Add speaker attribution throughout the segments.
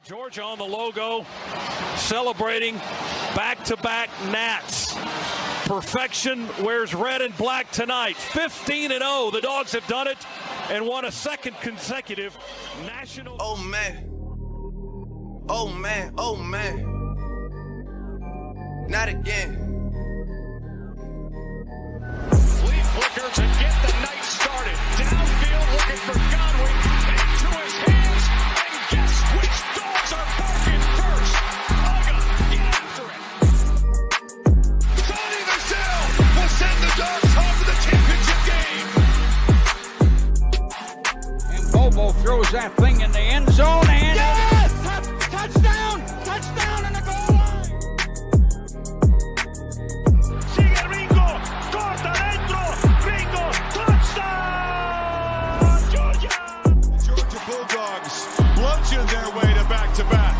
Speaker 1: Georgia on the logo, celebrating back-to-back Nats. Perfection wears red and black tonight. 15-0. The Dogs have done it and won a second consecutive national.
Speaker 2: Oh man. Oh man. Oh man. Not again.
Speaker 1: Lead flicker to get the night started. Downfield looking for Godwin. Into his hands. And guess which Dogs are barking first? Uga, get after it.
Speaker 3: Sonny Michel will send the Dogs home to the championship game.
Speaker 4: And Bobo throws that thing in the end zone and
Speaker 3: Yes! Touchdown! Touchdown in the goal line!
Speaker 1: Sigue Ringo. Corta dentro. Ringo. Touchdown! Georgia!
Speaker 3: The Georgia Bulldogs bludgeon their way to back-to-back.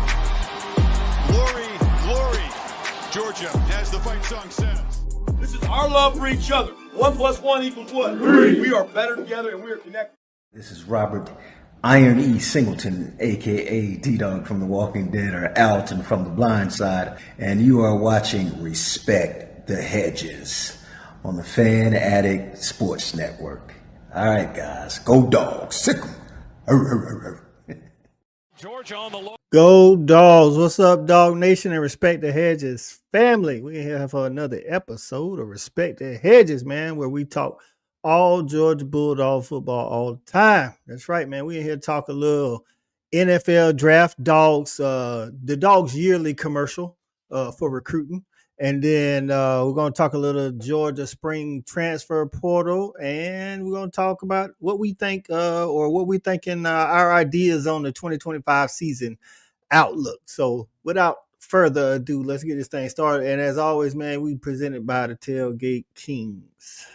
Speaker 3: Glory, glory. Georgia, as the fight song says.
Speaker 5: This is our love for each other. 1 + 1 = what? 3. We are better together and we are connected.
Speaker 6: This is Robert Iron E. Singleton, a.k.a. D-Dawg from The Walking Dead, or Alton from The Blind Side, and you are watching Respect the Hedges on the Fan Addict Sports Network. All right, guys, go Dogs. Sick 'em.
Speaker 1: Georgia on the logo.
Speaker 7: Go Dogs. What's up, Dog Nation and Respect the Hedges family? We're here for another episode of Respect the Hedges, man, where we talk all Georgia Bulldog football all the time. That's right, man. We in here to talk a little NFL draft, Dogs, the Dogs yearly commercial for recruiting. And then we're going to talk a little Georgia spring transfer portal, and we're going to talk about what we think or what we think in our ideas on the 2025 season outlook. So without further ado, let's get this thing started. And as always, man, we presented by the Tailgate Kings.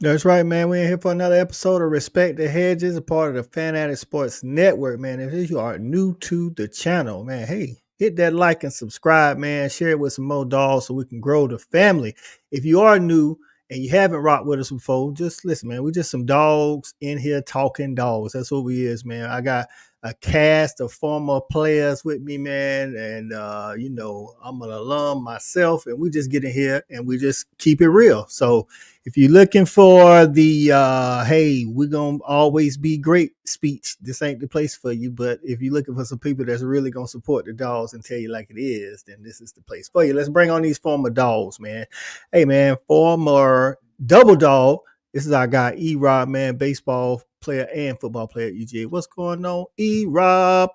Speaker 7: That's right, man. We're in here for another episode of Respect the Hedges, a part of the Fan Addict Sports Network, man. If you are new to the channel, man, hey, hit that like and subscribe, man. Share it with some more dogs so we can grow the family. If you are new and you haven't rocked with us before, just listen, man. We're just some dogs in here talking dogs. That's what we is, man. I got a cast of former players with me, man. And, you know, I'm an alum myself, and we just get in here and we just keep it real. So if you're looking for the, hey, we're going to always be great speech, this ain't the place for you. But if you're looking for some people that's really going to support the Dogs and tell you like it is, then this is the place for you. Let's bring on these former Dogs, man. Hey, man, former Double Dog. This is our guy, E-Rob, man, baseball player and football player at UGA. What's going on, E-Rob?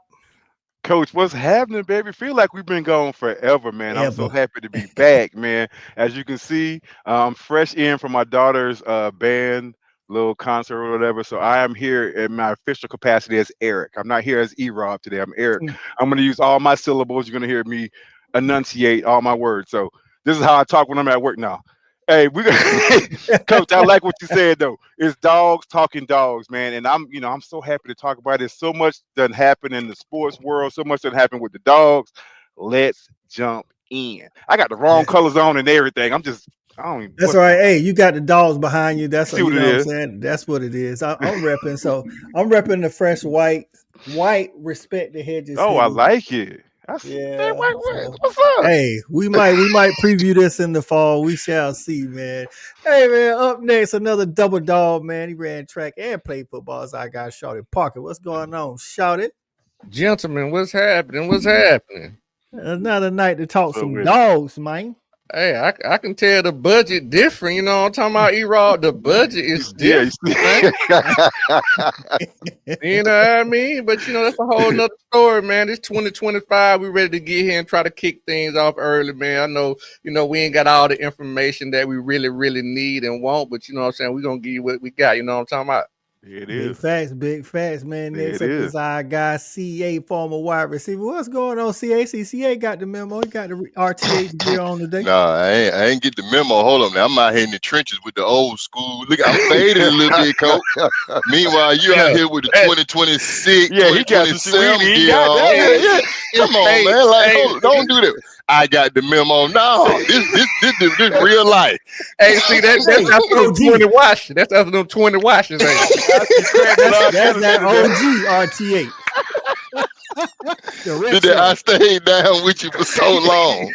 Speaker 8: Coach, what's happening, baby? Feel like we've been gone forever, man. I'm so happy to be back, man. As you can see, I'm fresh in from my daughter's band, little concert or whatever. So I am here in my official capacity as Eric. I'm not here as E-Rob today. I'm Eric. I'm going to use all my syllables. You're going to hear me enunciate all my words. So this is how I talk when I'm at work now. Hey, Coach, I like what you said though. It's dogs talking dogs, man. And I'm so happy to talk about it. So much done happened in the sports world. So much done happened with the Dogs. Let's jump in. I got the wrong colors on and everything. I don't even.
Speaker 7: That's all right. Hey, you got the Dogs behind you. That's what,
Speaker 8: what
Speaker 7: I'm saying. That's what it is. I'm repping. So I'm repping the fresh white Respect the Hedges.
Speaker 8: Oh, I like it.
Speaker 7: Yeah.
Speaker 8: What's up?
Speaker 7: Hey, we might preview this in the fall. We shall see, man. Hey, man, up next, another Double Dog, man. He ran track and played football as I got Shouted Parker. What's going on, Shouted?
Speaker 9: Gentlemen, what's happening? What's happening?
Speaker 7: Another night to talk some dogs, man.
Speaker 9: Hey, I can tell the budget different. You know what I'm talking about, E-Rod? The budget is different. You know what I mean? But, you know, that's a whole nother story, man. It's 2025. We're ready to get here and try to kick things off early, man. I know, you know, we ain't got all the information that we really, really need and want, but, you know what I'm saying? We're going to give you what we got. You know what I'm talking about?
Speaker 8: It
Speaker 7: Big
Speaker 8: is.
Speaker 7: big facts, man. Next
Speaker 8: It
Speaker 7: up
Speaker 8: is.
Speaker 7: is our guy CA, former wide receiver. What's going on, CA? See, CA got the memo. He got the RTH gear on today.
Speaker 10: Nah, I ain't get the memo. Hold on, man. I'm out here in the trenches with the old school. Look, I'm fading a little bit, coach. Meanwhile, you out here with the 2026,
Speaker 8: Yeah, he got some shit.
Speaker 10: 2027
Speaker 8: He
Speaker 10: gear
Speaker 8: got
Speaker 10: on.
Speaker 8: that.
Speaker 10: Yeah. Come on, man. Like, don't do that. I got the memo. No, this real life.
Speaker 9: Hey, see that's after them 20 washes. That's after them 20 washes.
Speaker 7: That's that OG RTH.
Speaker 10: I stayed down with you for so long.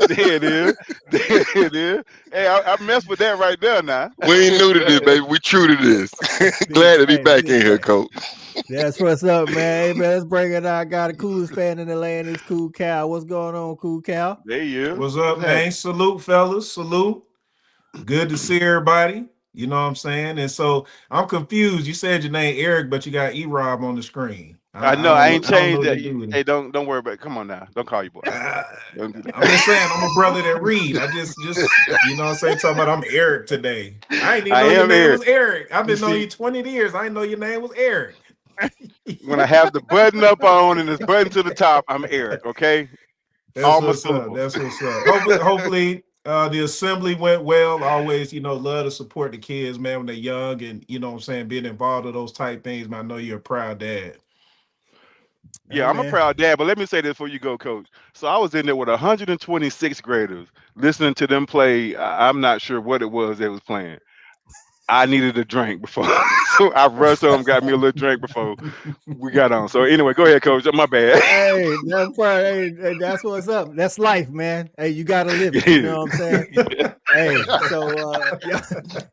Speaker 8: There it is. There it is. Hey, I messed with that right there now.
Speaker 10: We ain't new to this, baby. We true to this. Glad to be back in here, coach.
Speaker 7: That's what's up, man. Hey, man, let's bring it out. Got the coolest fan in the land. It's Cool Cal. What's going on, Cool Cal?
Speaker 8: There you.
Speaker 5: What's up, man? Salute, fellas. Salute. Good to see everybody. You know what I'm saying? And so I'm confused. You said your name Eric, but you got E-Rob on the screen.
Speaker 8: I know. I ain't changed that. Hey, don't worry about it. Come on now. Don't call you boy.
Speaker 5: I'm just saying I'm a brother that read. I just you know what I'm saying, talking about I'm Eric today. I ain't even know your name was Eric. I've been knowing you 20 years. I didn't know your name was Eric.
Speaker 8: When I have the button up on and this button to the top, I'm Eric, okay?
Speaker 5: That's what's up. That's what's up. Hopefully the assembly went well. Always, love to support the kids, man, when they're young and, you know what I'm saying, being involved in those type things, man. I know you're a proud dad.
Speaker 8: Yeah, I'm a proud dad, but let me say this before you go, Coach. So I was in there with 126 graders listening to them play. I'm not sure what it was they was playing. I needed a drink before. So I rushed home, got me a little drink before we got on. So anyway, go ahead, Coach. My bad.
Speaker 7: Hey, that's what's up. That's life, man. Hey, you got to live it. You know what I'm saying? Hey, so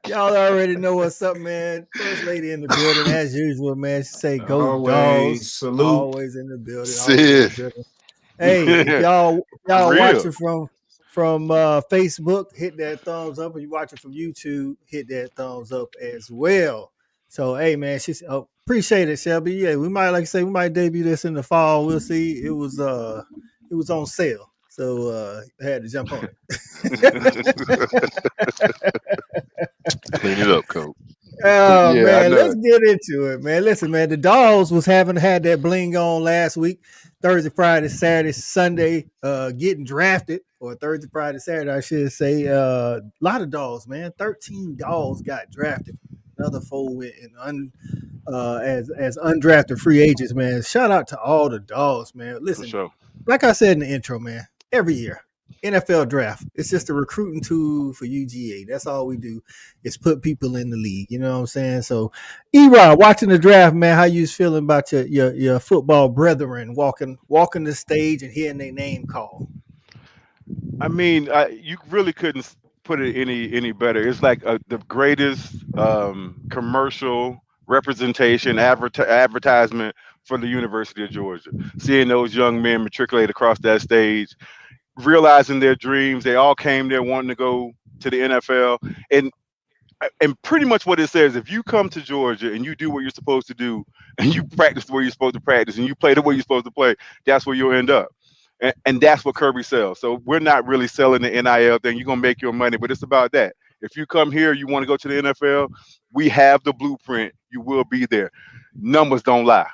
Speaker 7: y'all already know what's up, man. First lady in the building, as usual, man. She say, go Dawgs.
Speaker 5: Salute.
Speaker 7: Always in the building. Hey, if y'all watching from Facebook, hit that thumbs up. If you watching from YouTube, hit that thumbs up as well. So, hey, man, appreciate it, Shelby. Yeah, we might debut this in the fall. We'll see. It was on sale, so I had to jump on it.
Speaker 10: Clean it up, coach.
Speaker 7: Oh yeah, man, let's get into it, man. Listen, man, the Dawgs was had that bling on last week. Thursday, Friday, Saturday, Sunday, getting drafted, or Thursday, Friday, Saturday, I should say. A lot of Dawgs, man. 13 Dawgs got drafted. Another 4 went in as undrafted free agents, man. Shout out to all the Dawgs, man. Listen, like I said in the intro, man, every year, NFL draft, it's just a recruiting tool for UGA. That's all we do is put people in the league. You know what I'm saying? So, E-Rod, watching the draft, man, how you was feeling about your football brethren walking the stage and hearing their name called?
Speaker 8: I mean, you really couldn't put it any better. It's like the greatest commercial representation advertisement for the University of Georgia. Seeing those young men matriculate across that stage, realizing their dreams. They all came there wanting to go to the NFL, and pretty much what it says: if you come to Georgia and you do what you're supposed to do, and you practice the way you're supposed to practice, and you play the way you're supposed to play, that's where you'll end up. And that's what Kirby sells. So we're not really selling the NIL thing. You're going to make your money, but it's about that. If you come here, you want to go to the NFL, we have the blueprint. You will be there. Numbers don't lie.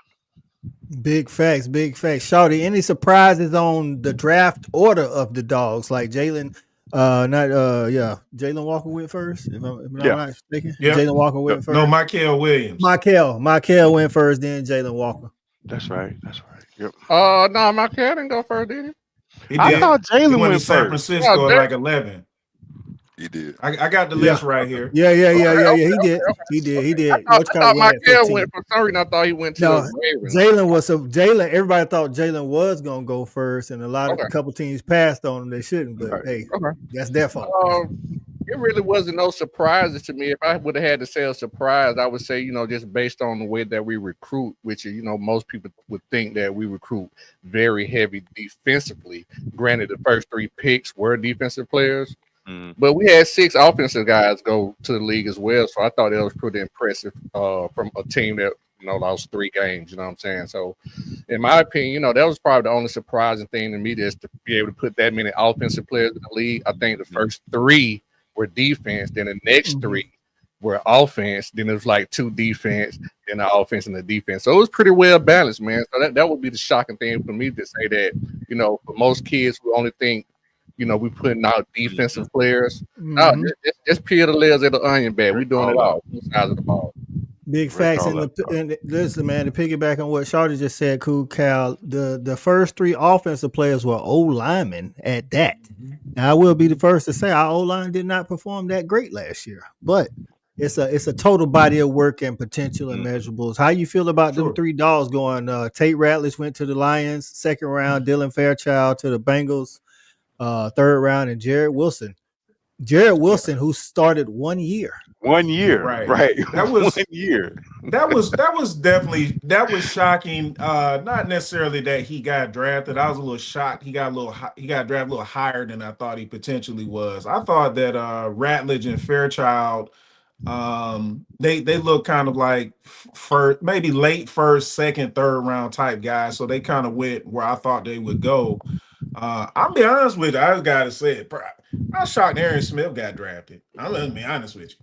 Speaker 7: Big facts. Shawty, any surprises on the draft order of the Dawgs? Like Jalen, Jalen Walker went first, if I'm not mistaken.
Speaker 5: Yeah.
Speaker 7: Jalen Walker went first.
Speaker 5: No, Michael Williams.
Speaker 7: Michael went first, then Jalen Walker.
Speaker 8: That's right. Yep.
Speaker 9: No, Michael didn't go first, did he?
Speaker 8: I thought Jalen went
Speaker 5: to San Francisco at like 11.
Speaker 10: He did.
Speaker 5: I got the list right here.
Speaker 7: Yeah. He did.
Speaker 9: I thought Michael went for some reason. I thought he went to
Speaker 7: Jalen. Everybody thought Jalen was gonna go first, and a couple teams passed on him. They shouldn't, but hey, that's their fault.
Speaker 9: It really wasn't no surprises to me. If I would have had to say a surprise, I would say, just based on the way that we recruit, which, most people would think that we recruit very heavy defensively. Granted, the first 3 picks were defensive players, but we had 6 offensive guys go to the league as well. So I thought that was pretty impressive from a team that, lost 3 games, you know what I'm saying? So in my opinion, that was probably the only surprising thing to me, is to be able to put that many offensive players in the league. I think the first 3 were defense, then the next 3 were offense, then it was like 2 defense, then the offense and the defense. So it was pretty well balanced, man. So that would be the shocking thing for me to say that, for most kids who only think, we putting out defensive players. No, just peel the layers of the onion bag. We doing it all, both sides of the ball.
Speaker 7: Big facts. And listen, man, to piggyback on what Shawty just said, Cool Cal, the first 3 offensive players were O-linemen at that. Now, I will be the first to say our O-line did not perform that great last year, but it's a total body of work and potential and measurables. How you feel about them 3 dogs going? Tate Ratledge went to the Lions, 2nd round, Dylan Fairchild to the Bengals, 3rd round, and Jared Wilson, who started 1 year.
Speaker 8: 1 year, right?
Speaker 5: That was
Speaker 8: 1 year.
Speaker 5: That was shocking. Not necessarily that he got drafted. I was a little shocked. He got drafted a little higher than I thought he potentially was. I thought that Ratledge and Fairchild, they look kind of like maybe late 1st, 2nd, 3rd round type guys. So they kind of went where I thought they would go. I'll be honest with you. I gotta say it. I was shocked Aaron Smith got drafted. I'm gonna be honest with you.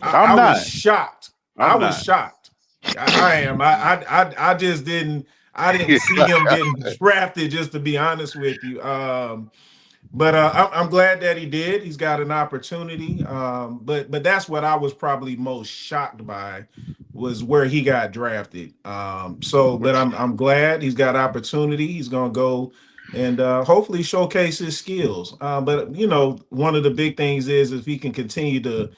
Speaker 5: I was shocked. I was shocked. I am. I just didn't. I didn't see him getting drafted. Just to be honest with you. But I'm glad that he did. He's got an opportunity. But that's what I was probably most shocked by, was where he got drafted. But I'm glad he's got opportunity. He's gonna go and hopefully showcase his skills. But one of the big things is if he can continue to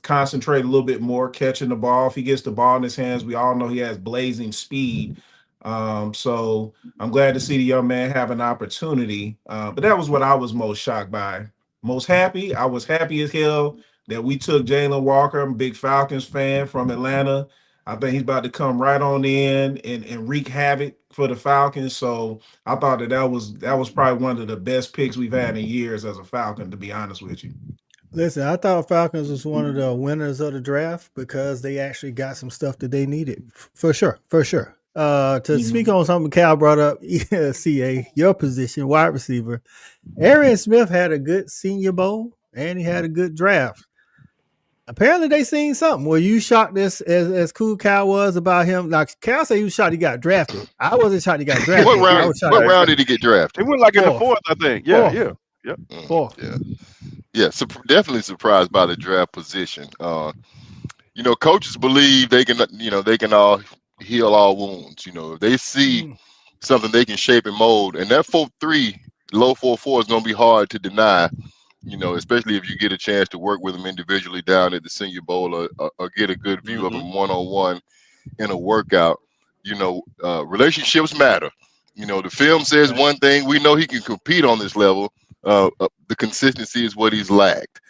Speaker 5: concentrate a little bit more catching the ball. If he gets the ball in his hands, we all know he has blazing speed. So I'm glad to see the young man have an opportunity. But that was what I was most shocked by. Most happy. I was happy as hell that we took Jalen Walker. I'm a big Falcons fan from Atlanta. I think he's about to come right on in and wreak havoc for the Falcons. So I thought that was probably one of the best picks we've had in years as a Falcon, to be honest with you.
Speaker 7: Listen, I thought Falcons was one of the winners of the draft because they actually got some stuff that they needed. For sure. To speak on something Cal brought up, CA, your position, wide receiver, Aaron Smith had a good Senior Bowl and he had a good draft. Apparently they seen something. Were you shocked as Cool Cal was about him? Like Cal said he was shocked he got drafted. I wasn't shocked he got drafted.
Speaker 10: What round did he get drafted?
Speaker 8: He went like in the 4th, I think. Yeah.
Speaker 10: Yeah, so definitely surprised by the draft position. Coaches believe they can all heal all wounds. If they see something they can shape and mold, and that 4.3, low 4.4 is going to be hard to deny. Especially if you get a chance to work with them individually down at the Senior Bowl or get a good view of them one-on-one in a workout. Relationships matter. The film says one thing. We know he can compete on this level. The consistency is what he's lacked.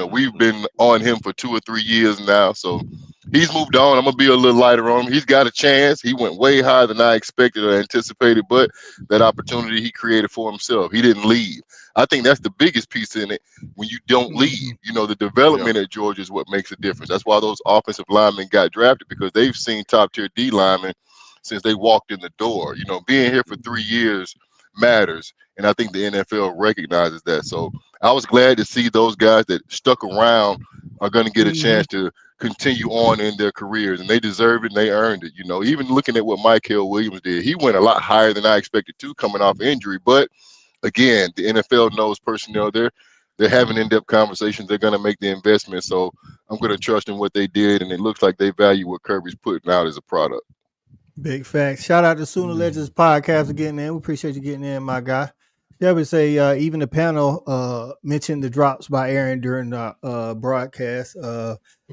Speaker 10: We've been on him for 2 or 3 years now, so he's moved on. I'm gonna be a little lighter on him. He's got a chance. He went way higher than I expected or anticipated, but that opportunity he created for himself. He didn't leave. I think that's the biggest piece in it. When you don't leave, the development at Georgia is what makes a difference. That's why those offensive linemen got drafted, because they've seen top tier D linemen since they walked in the door. Being here for 3 years matters, and I think the NFL recognizes that. So I was glad to see those guys that stuck around are going to get a chance to continue on in their careers, and they deserve it and they earned it. Even looking at what Michael Williams did, he went a lot higher than I expected to coming off injury. But again, the NFL knows personnel. They're having in-depth conversations. They're going to make the investment. So I'm going to trust in what they did, and it looks like they value what Kirby's putting out as a product.
Speaker 7: Big facts. Shout out to Sooner Legends podcast for getting in. We appreciate you getting in, my guy. Yeah, would say even the panel mentioned the drops by Aaron during the broadcast.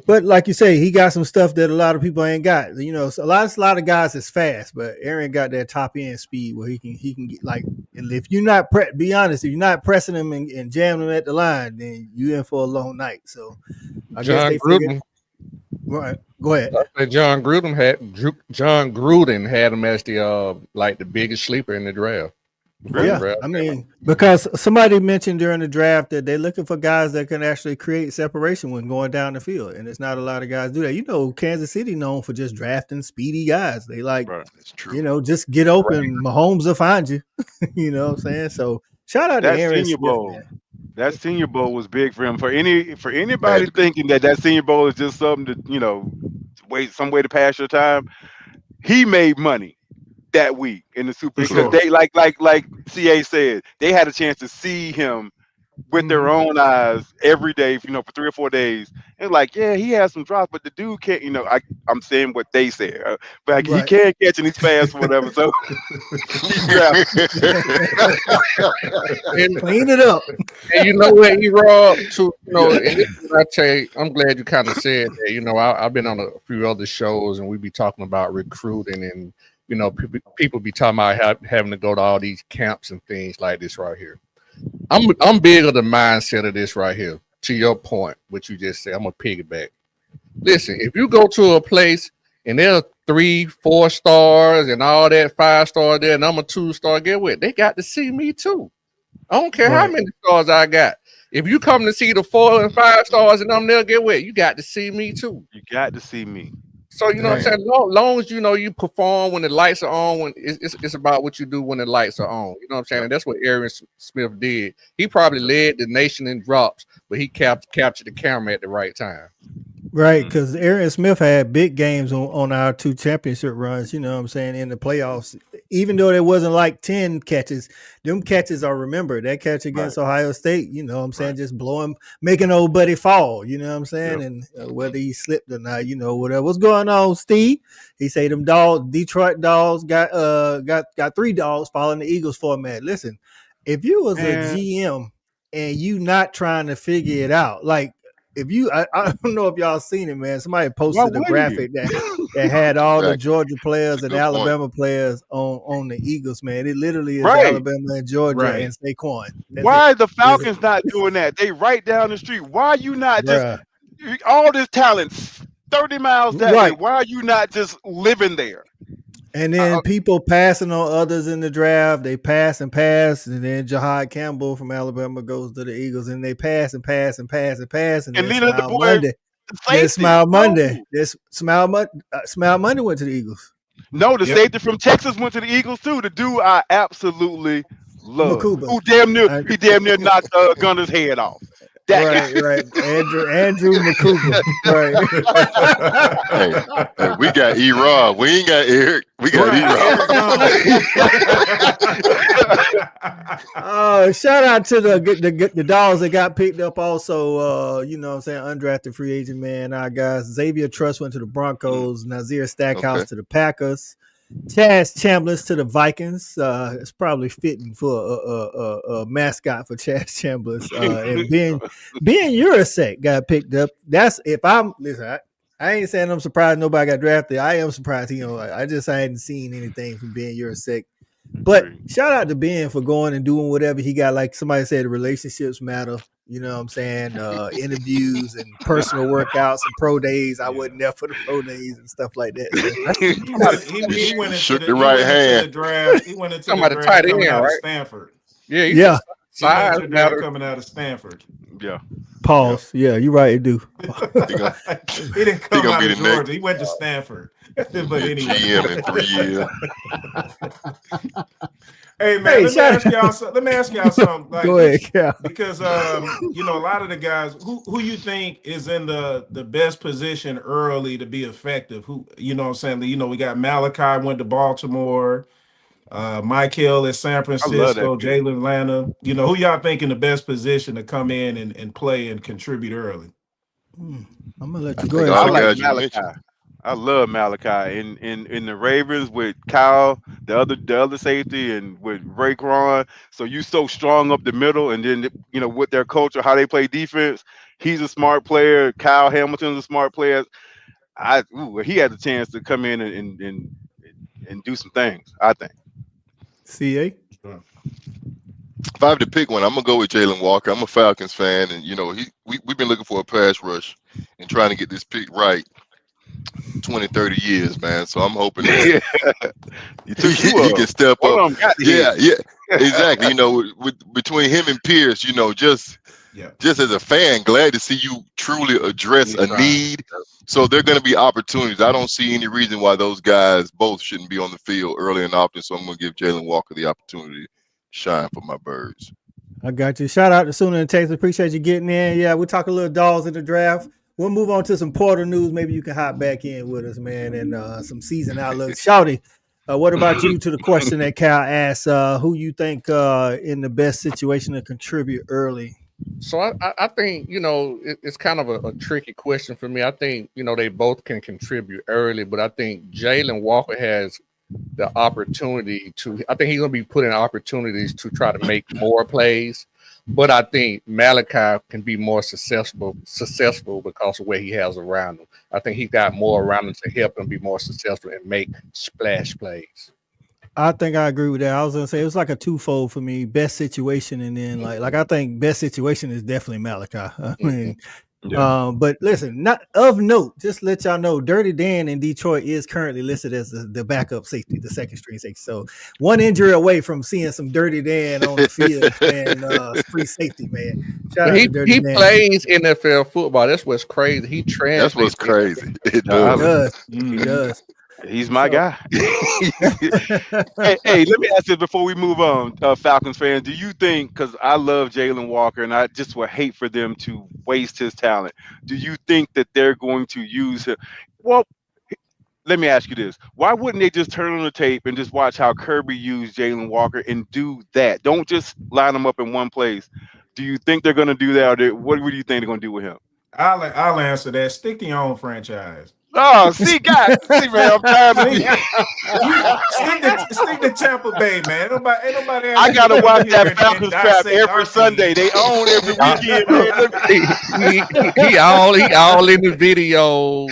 Speaker 7: But like you say, he got some stuff that a lot of people ain't got. A lot of guys is fast, but Aaron got that top end speed where he can get like. And if you're not be honest, if you're not pressing him and jamming him at the line, then you in for a long night. So I guess they figured. Right. Go ahead.
Speaker 9: John Gruden had him as the biggest sleeper in the draft.
Speaker 7: Because somebody mentioned during the draft that they're looking for guys that can actually create separation when going down the field, and it's not a lot of guys do that. Kansas City known for just drafting speedy guys. They
Speaker 10: That's true.
Speaker 7: Just get open. Mahomes will find you. You know what I'm saying? So shout out to Aaron Smith, man.
Speaker 8: That Senior Bowl was big for him. For anybody
Speaker 10: to be.
Speaker 8: thinking that Senior Bowl is just something to wait some way to pass your time, he made money that week in the Super
Speaker 5: For
Speaker 8: because
Speaker 5: sure.
Speaker 8: they like CA said, they had a chance to see him with their own eyes every day, for 3 or 4 days. And like, yeah, he has some drops, but the dude can't, I'm saying what they said, but like, he can't catch and he's fast or whatever. So he drafted.
Speaker 7: Clean it up.
Speaker 9: And you know what, E-Rob, too, and this is what I tell you, I'm glad you kind of said that. I've been on a few other shows and we be talking about recruiting and, people be talking about having to go to all these camps and things like this right here. I'm big on the mindset of this right here. To your point, what you just said, I'm gonna piggyback. Listen, if you go to a place and there are 3-4 stars and all that 5-star there, and I'm a 2-star, get what? They got to see me too. I don't care how many stars I got. If you come to see the 4 and 5 stars and I'm there, get what? You got to see me too.
Speaker 8: You got to see me.
Speaker 9: So you know what I'm saying? Long as you perform when the lights are on, when it's about what you do when the lights are on. You know what I'm saying? And that's what Aaron Smith did. He probably led the nation in drops, but he captured the camera at the right time.
Speaker 7: Right, because Aaron Smith had big games on our 2 championship runs, you know what I'm saying, in the playoffs. Even though there wasn't like 10 catches, them catches are remembered. That catch against Ohio State, you know what I'm saying, just making old buddy fall, you know what I'm saying, and whether he slipped or not, whatever. What's going on, Steve? He say them Detroit Dogs got 3 dogs following the Eagles format. Listen, if you was a GM and you not trying to figure it out, like, if you, I don't know if y'all seen it, man. Somebody posted a graphic that had all the Georgia players and Alabama players on the Eagles, man. It literally is Alabama and Georgia and Saquon.
Speaker 8: Why are the Falcons not doing that? They right down the street. Why are you not just all this talent 30 miles that way? Why are you not just living there?
Speaker 7: And then people passing on others in the draft. They pass, and then Jahad Campbell from Alabama goes to the Eagles, and they pass. And then Smile Monday. Smile Monday went to the Eagles.
Speaker 8: No, the safety from Texas went to the Eagles too. The dude I absolutely love.
Speaker 7: Makuba.
Speaker 8: Who damn near knocked Gunner's head off.
Speaker 7: Right. Andrew Makuba.
Speaker 10: Hey, we got E-Rob. We ain't got Eric. We got
Speaker 7: E-Rob. Shout out to the Dawgs that got picked up also. You know what I'm saying? Undrafted free agent, man. Our guys. Xavier Truss went to the Broncos. Nazir Stackhouse to the Packers. Chaz Chambliss to the Vikings. It's probably fitting for a mascot for Chaz Chambliss. And Ben Urasek got picked up. That's listen. I ain't saying I'm surprised nobody got drafted. I am surprised. I hadn't seen anything from Ben Urasek. But shout out to Ben for going and doing whatever he got. Like somebody said, relationships matter. You know what I'm saying? Interviews and personal workouts and pro days. I wasn't there for the pro days and stuff like that. So.
Speaker 10: he went into the right hand.
Speaker 5: The draft. He went into the draft coming out of Stanford.
Speaker 9: Yeah.
Speaker 5: Coming out of Stanford.
Speaker 8: Yeah.
Speaker 7: Pause. Yeah, you're right. It do.
Speaker 5: He didn't come out of Georgia. He went to Stanford. But anyway.
Speaker 10: GM in 3 years.
Speaker 5: Hey man, let me ask y'all something. Like,
Speaker 7: go ahead,
Speaker 5: because a lot of the guys who you think is in the best position early to be effective. Who what I'm saying? We got Malachi went to Baltimore, Michael at San Francisco, Jalen Atlanta. Who y'all think in the best position to come in and play and contribute early?
Speaker 7: I'm gonna let you go ahead.
Speaker 8: I like Malachi. I love Malachi in the Ravens with Kyle, the other safety, and with Raekwon. So you so strong up the middle, and then with their culture, how they play defense. He's a smart player. Kyle Hamilton's a smart player. He had the chance to come in and do some things, I think.
Speaker 7: CA.
Speaker 10: If I have to pick one, I'm gonna go with Jalen Walker. I'm a Falcons fan, and we've been looking for a pass rush and trying to get this pick right 20-30 years, man. So I'm hoping that he can step up. Yeah, exactly. Between him and Pierce, just as a fan, glad to see you truly address a need. So there are going to be opportunities. I don't see any reason why those guys both shouldn't be on the field early and often. So I'm going to give Jalen Walker the opportunity to shine for my Birds.
Speaker 7: I got you. Shout out to Sooner and Texas. Appreciate you getting in. Yeah, we'll talk a little Dogs in the draft. We'll move on to some Porter news. Maybe you can hop back in with us, man, and some season outlook. Shouty, what about you to the question that Cal asked? Who you think in the best situation to contribute early?
Speaker 9: So I think, it's kind of a tricky question for me. I think, they both can contribute early, but I think Jalen Walker has the opportunity to, I think he's going to be put in opportunities to try to make more plays. But I think Malachi can be more successful because of what he has around him. I think he got more around him to help him be more successful and make splash plays.
Speaker 7: I think I agree with that. I was gonna say it was like a twofold for me: best situation, and then like I think best situation is definitely Malachi. I mean, but listen, not of note, just let y'all know, Dirty Dan in Detroit is currently listed as the backup safety, the second string safety. So one injury away from seeing some Dirty Dan on the field, man. Free safety, man. Shout out to Dirty Dan.
Speaker 9: He plays NFL football. That's what's crazy. He translates.
Speaker 10: That's what's crazy.
Speaker 7: He does. He does.
Speaker 8: He's my guy. hey, let me ask this before we move on, Falcons fans. Do you think, because I love Jalen Walker and I just would hate for them to waste his talent, do you think that they're going to use him? Well, let me ask you this. Why wouldn't they just turn on the tape and just watch how Kirby used Jalen Walker and do that? Don't just line him up in one place. Do you think they're going to do that? Or what do you think they're going to do with him?
Speaker 5: I'll answer that. Stick to your own franchise.
Speaker 8: Oh, see, man, I'm tired of you.
Speaker 5: Stick to Tampa Bay, man. Ain't nobody
Speaker 8: I gotta watch that Falcons trap every Sunday. They own every weekend, man.
Speaker 9: he all in the video.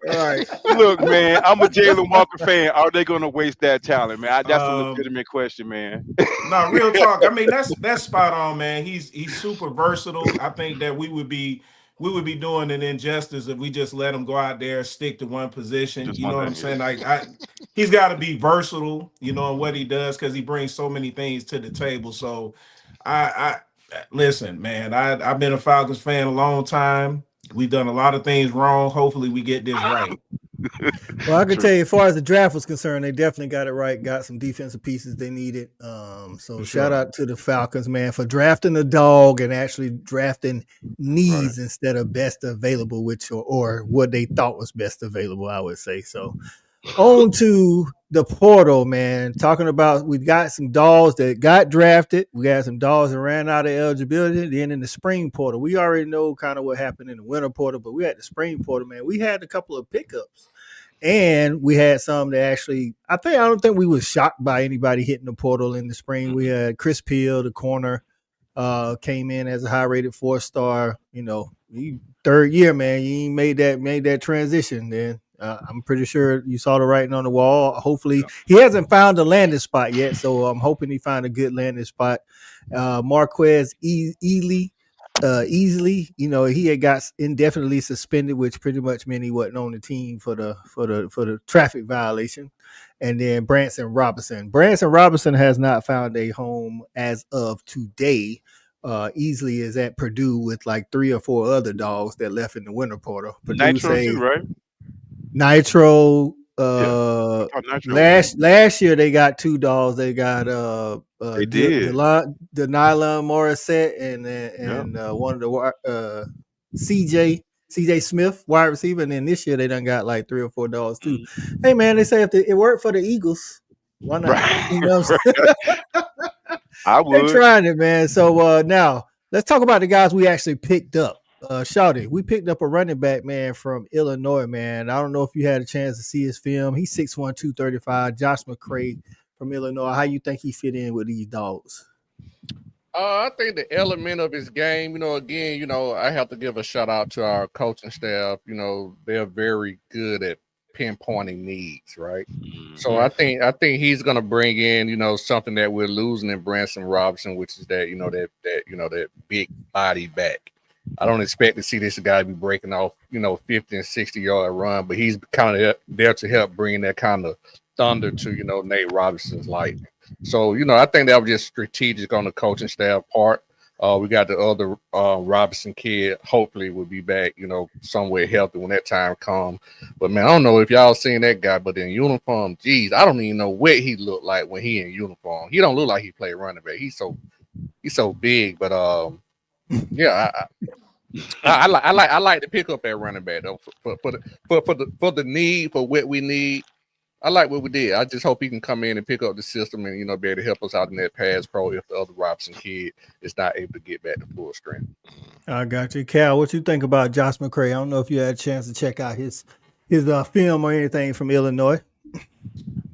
Speaker 7: Right.
Speaker 8: Look, man, I'm a Jalen Walker fan. Are they gonna waste that talent, man? That's a legitimate question, man.
Speaker 5: No, real talk. I mean, that's spot on, man. He's super versatile. I think that we would be doing an injustice if we just let him go out there, stick to one position. You know what I'm saying? Like he's got to be versatile, in what he does, because he brings so many things to the table. So I listen, man, I've been a Falcons fan a long time. We've done a lot of things wrong. Hopefully we get this right.
Speaker 7: Well, I can tell you, as far as the draft was concerned, they definitely got it right. Got some defensive pieces they needed. So shout out to the Falcons, man, for drafting the Dawg and actually drafting needs instead of best available, which or what they thought was best available, I would say. So on to the portal, man. Talking about, we got some Dawgs that got drafted. We got some Dawgs that ran out of eligibility. Then in the spring portal, we already know kind of what happened in the winter portal, but we had the spring portal, man. We had a couple of pickups, and we had some that actually, I don't think we was shocked by anybody hitting the portal in the spring. We had Chris Peel, the corner, came in as a high-rated 4-star. Third year, man. You made that transition, then. I'm pretty sure you saw the writing on the wall. Hopefully, he hasn't found a landing spot yet, so I'm hoping he find a good landing spot. Marquez easily, he had got indefinitely suspended, which pretty much meant he wasn't on the team for the traffic violation. And then Branson Robinson has not found a home as of today. Easily is at Purdue with like 3 or 4 other Dogs that left in the winter portal.
Speaker 8: Nitro too, right?
Speaker 7: Nitro. Last year they got 2 Dogs. They got
Speaker 8: they did
Speaker 7: the Nylon Morissette and one of the CJ Smith, wide receiver. And then this year they done got like 3 or 4 Dogs too. Hey man, they say if it worked for the Eagles, why not?
Speaker 8: Right.
Speaker 7: You know what I'm saying?
Speaker 8: I would.
Speaker 7: They trying it, man. So now let's talk about the guys we actually picked up. Shouty, we picked up a running back, man, from Illinois, man. I don't know if you had a chance to see his film. He's 6'1", 235. Josh McCray from Illinois. How you think he fit in with these Dogs?
Speaker 9: I think the element of his game, again, I have to give a shout out to our coaching staff. They're very good at pinpointing needs, right? Mm-hmm. So I think he's gonna bring in, something that we're losing in Branson Robinson, which is that that big body back. I don't expect to see this guy be breaking off, 50 and 60-yard run, but he's kind of there to help bring that kind of thunder to, Nate Robinson's lightning. So, I think that was just strategic on the coaching staff part. We got the other Robinson kid, hopefully will be back, somewhere healthy when that time comes. But, man, I don't know if y'all seen that guy, but in uniform, geez, I don't even know what he looked like when he in uniform. He don't look like he played running back. He's so he's so big. But yeah, I like to pick up that running back though for the need for what we need. I like what we did. I just hope he can come in and pick up the system and be able to help us out in that pass pro if the other Robinson kid is not able to get back to full strength.
Speaker 7: I got you, Cal. What you think about Josh McCray? I don't know if you had a chance to check out his film or anything from Illinois.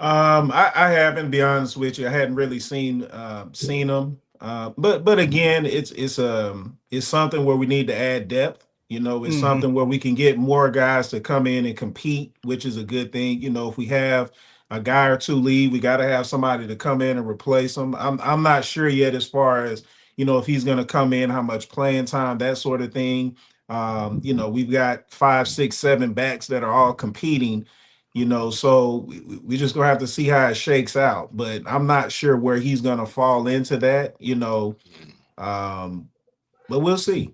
Speaker 5: I haven't, be honest with you. I hadn't really seen him. But again, it's something where we need to add depth. It's something where we can get more guys to come in and compete, which is a good thing. If we have a guy or two leave, we got to have somebody to come in and replace him. I'm not sure yet as far as if he's going to come in, how much playing time, that sort of thing. We've got 5, 6, 7 backs that are all competing. So we just gonna have to see how it shakes out. But I'm not sure where he's gonna fall into that. But we'll see.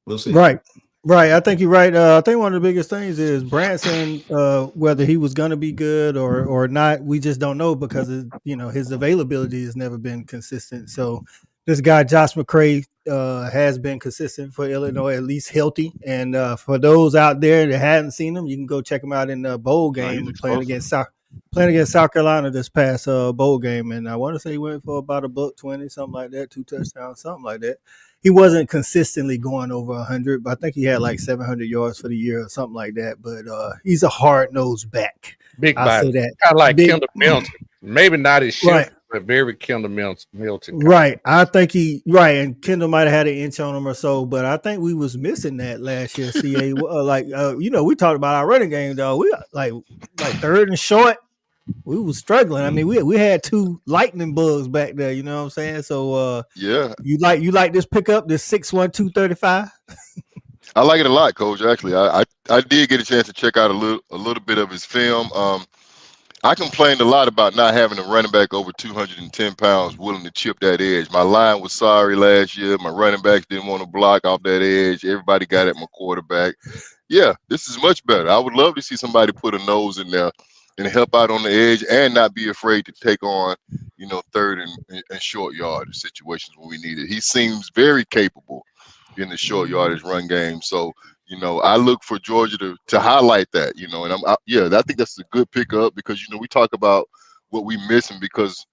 Speaker 5: We'll see.
Speaker 7: Right. I think you're right. I think one of the biggest things is Branson, whether he was going to be good or not, we just don't know because his availability has never been consistent. So this guy Josh McCray has been consistent for Illinois, at least healthy. And for those out there that hadn't seen him, you can go check him out in the bowl game playing against South Carolina this past bowl game. And I want to say he went for about $120, something like that, 2 touchdowns, something like that. He wasn't consistently going over 100, but I think he had like 700 yards for the year or something like that. But he's a hard-nosed back.
Speaker 9: Big body.
Speaker 7: I say that.
Speaker 9: Kind of like Kendall Milton. Maybe not as short, but very Kendall Milton.
Speaker 7: Right. I think and Kendall might have had an inch on him or so, but I think we was missing that last year, CA. We talked about our running game, though. We like third and short. We was struggling. I mean, we had 2 lightning bugs back there. You know what I'm saying? So
Speaker 10: yeah,
Speaker 7: you like this pickup, this 6'1", 235?
Speaker 10: I like it a lot, Coach. Actually, I did get a chance to check out a little bit of his film. I complained a lot about not having a running back over 210 pounds willing to chip that edge. My line was sorry last year. My running backs didn't want to block off that edge. Everybody got at my quarterback. Yeah, this is much better. I would love to see somebody put a nose in there and help out on the edge and not be afraid to take on, third and short yardage situations when we need it. He seems very capable in the short yardage run game. So, I look for Georgia to highlight that, and I think that's a good pickup because, we talk about what we missing because,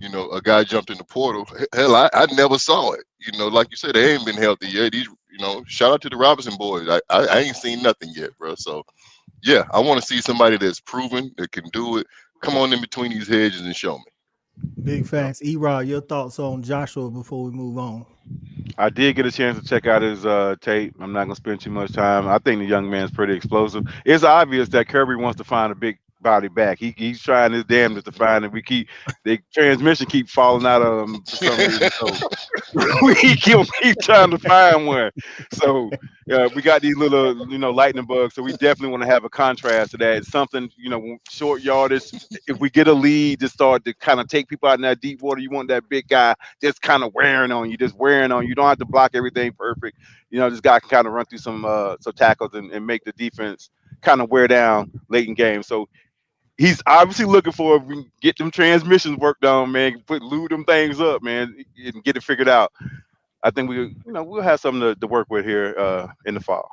Speaker 10: a guy jumped in the portal. Hell, I never saw it. Like you said, they ain't been healthy yet. These, shout out to the Robinson boys. I ain't seen nothing yet, bro. So, yeah, I want to see somebody that's proven that can do it. Come on in between these hedges and show me.
Speaker 7: Big facts. E-Rod, your thoughts on Joshua before we move on?
Speaker 8: I did get a chance to check out his tape. I'm not going to spend too much time. I think the young man's pretty explosive. It's obvious that Kirby wants to find a big body back. He's trying his damnedest to find it. The transmission keep falling out of him for some reason. So we keep trying to find one. So we got these little, lightning bugs. So we definitely want to have a contrast to that. It's something, short yardage. If we get a lead to start to kind of take people out in that deep water, you want that big guy just kind of wearing on you. You don't have to block everything perfect. This guy can kind of run through some tackles and make the defense kind of wear down late in game. So he's obviously looking for if we can get them transmissions worked on, man. Lube them things up, man, and get it figured out. I think we'll have something to work with here in the fall.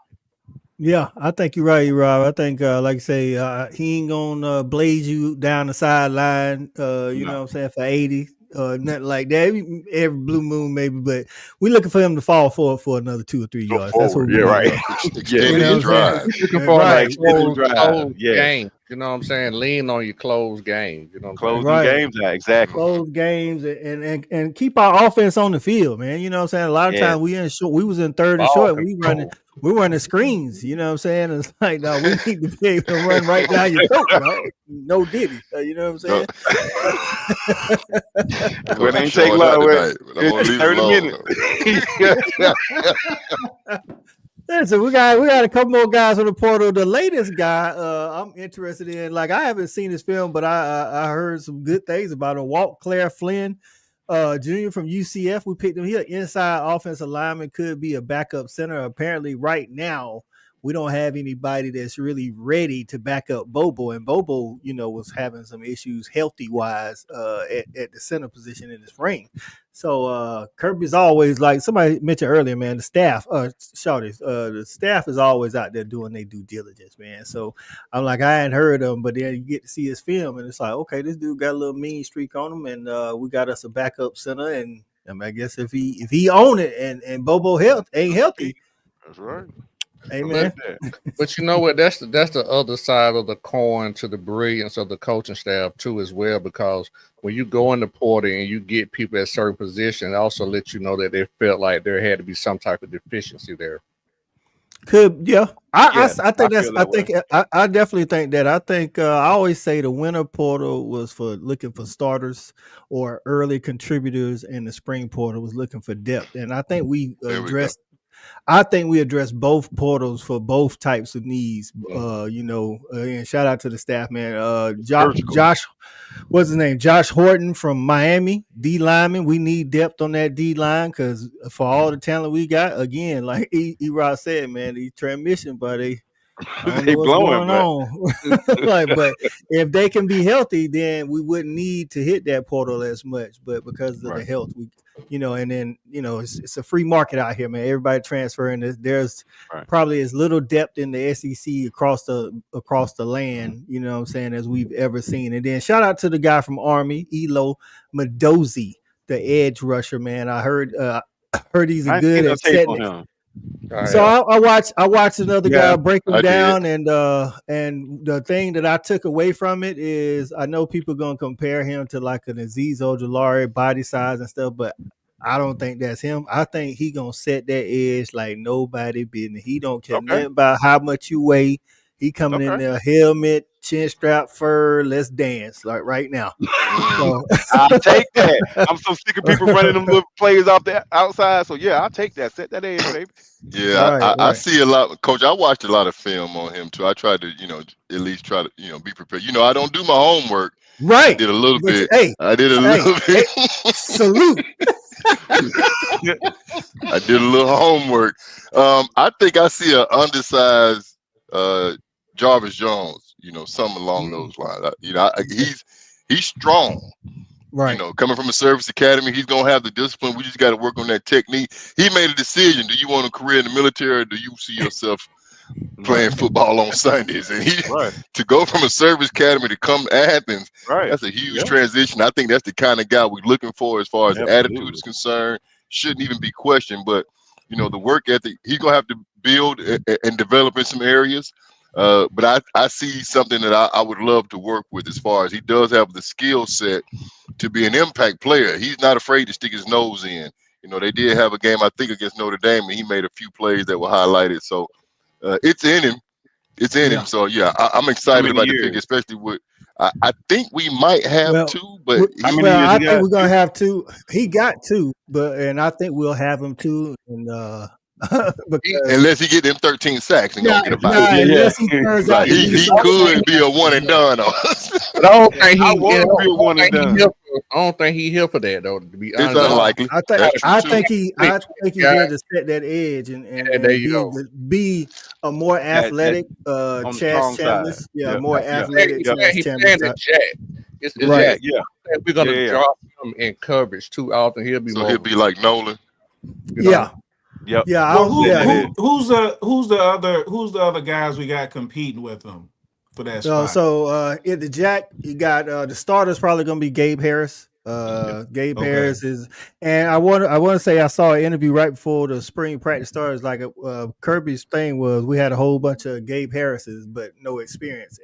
Speaker 7: Yeah, I think you're right, Rob. I think, like I say, he ain't gonna blaze you down the sideline. You know what I'm saying, for 80. Nothing like that. Every blue moon, maybe, but we're looking for him to fall forward for another 2 or 3 yards. That's what we're
Speaker 10: right. Extended drive.
Speaker 9: Looking for closed game. You know what I'm saying? Lean on your closed games.
Speaker 8: Closing games, exactly.
Speaker 7: Closed games and keep our offense on the field, man. You know what I'm saying? A lot of times we was in third and short. We running screens. You know what I'm saying? It's like, no, we need to be able to run right down your throat, bro. No diddy. You know what I'm saying?
Speaker 8: It ain't take long. It's 30 minutes.
Speaker 7: Listen, we got a couple more guys on the portal. The latest guy I'm interested in, like I haven't seen his film, but I heard some good things about him. Walt Claire Flynn, junior from UCF. We picked him. He's an inside offensive lineman, could be a backup center. Apparently right now we don't have anybody that's really ready to back up Bobo. And Bobo, was having some issues healthy wise at the center position in the spring. So Kirby's always, like somebody mentioned earlier, man, the staff, the staff is always out there doing their due diligence, man. So I'm like, I hadn't heard of him, but then you get to see his film, and it's like, okay, this dude got a little mean streak on him, and we got us a backup center, and I guess if he own it and Bobo ain't healthy,
Speaker 8: that's right.
Speaker 7: Amen.
Speaker 9: But you know what? That's the other side of the coin to the brilliance of the coaching staff too, as well. Because when you go in the portal and you get people at certain positions, it also lets you know that they felt like there had to be some type of deficiency there.
Speaker 7: I definitely think that. I think I always say the winter portal was for looking for starters or early contributors, and the spring portal was looking for depth. And I think we addressed. I think we addressed both portals for both types of needs. And shout out to the staff, man. Josh, what's his name? Josh Horton from Miami, D lineman. We need depth on that D line because for all the talent we got, again, like E-Rod said, man, the transmission, buddy. I don't know what's going on. But if they can be healthy, then we wouldn't need to hit that portal as much. But because of the health, and then it's a free market out here, man. Everybody transferring. There's probably as little depth in the SEC across the land, you know what I'm saying, as we've ever seen. And then shout out to the guy from Army, Elo Mendoza, the edge rusher, man. I heard he's good at setting it. So I watched another guy break him down, and the thing that I took away from it is I know people gonna compare him to like an Azeez Ojulari body size and stuff, but I don't think that's him. I think he gonna set that edge like nobody business. He don't care nothing about how much you weigh. He coming in there, helmet, chin strap, fur. Let's dance like right now. So,
Speaker 8: I'll take that. I'm so sick of people running them little plays off the outside. So yeah, I'll take that. Set that edge, baby.
Speaker 10: Yeah, I see a lot, Coach. I watched a lot of film on him too. I tried to, at least try to, be prepared. I don't do my homework.
Speaker 7: Right.
Speaker 10: I did a little bit.
Speaker 7: I did a little bit. Salute.
Speaker 10: I did a little homework. I think I see an undersized Jarvis Jones, something along those lines. He's strong.
Speaker 7: Right.
Speaker 10: Coming from a service academy, he's gonna have the discipline. We just got to work on that technique. He made a decision. Do you want a career in the military, or do you see yourself playing football on Sundays? And to go from a service academy to come to Athens, that's a huge transition. I think that's the kind of guy we're looking for as far as attitude is concerned. Shouldn't even be questioned. But the work ethic, he's gonna have to build and develop in some areas. But I see something that I would love to work with as far as he does have the skill set to be an impact player. He's not afraid to stick his nose in. They did have a game, I think, against Notre Dame, and he made a few plays that were highlighted. So it's in him. It's in him. So, yeah, I'm excited about the pick, especially with I think we might have two, but
Speaker 7: I think we're gonna have two. He got two, and I think we'll have him too. And
Speaker 10: unless he get them 13 sacks and go get a bye.
Speaker 7: Unless he turns out
Speaker 10: he could be a one and done.
Speaker 9: But I don't think I don't think he here for that though. To be honest,
Speaker 10: it's unlikely.
Speaker 7: I think he's here to set that edge and be a more athletic Chaz Chambliss. More athletic Chaz Chambliss.
Speaker 9: We're gonna drop him in coverage too often. He'll be
Speaker 10: like Nolan.
Speaker 5: Yep. Who's the other guys we got competing with him for that spot?
Speaker 7: At the Jack, you got the starter's probably going to be Gabe Harris. Harris is, and I want to say I saw an interview right before the spring practice started. Like Kirby's thing was we had a whole bunch of Gabe Harrises, but no experience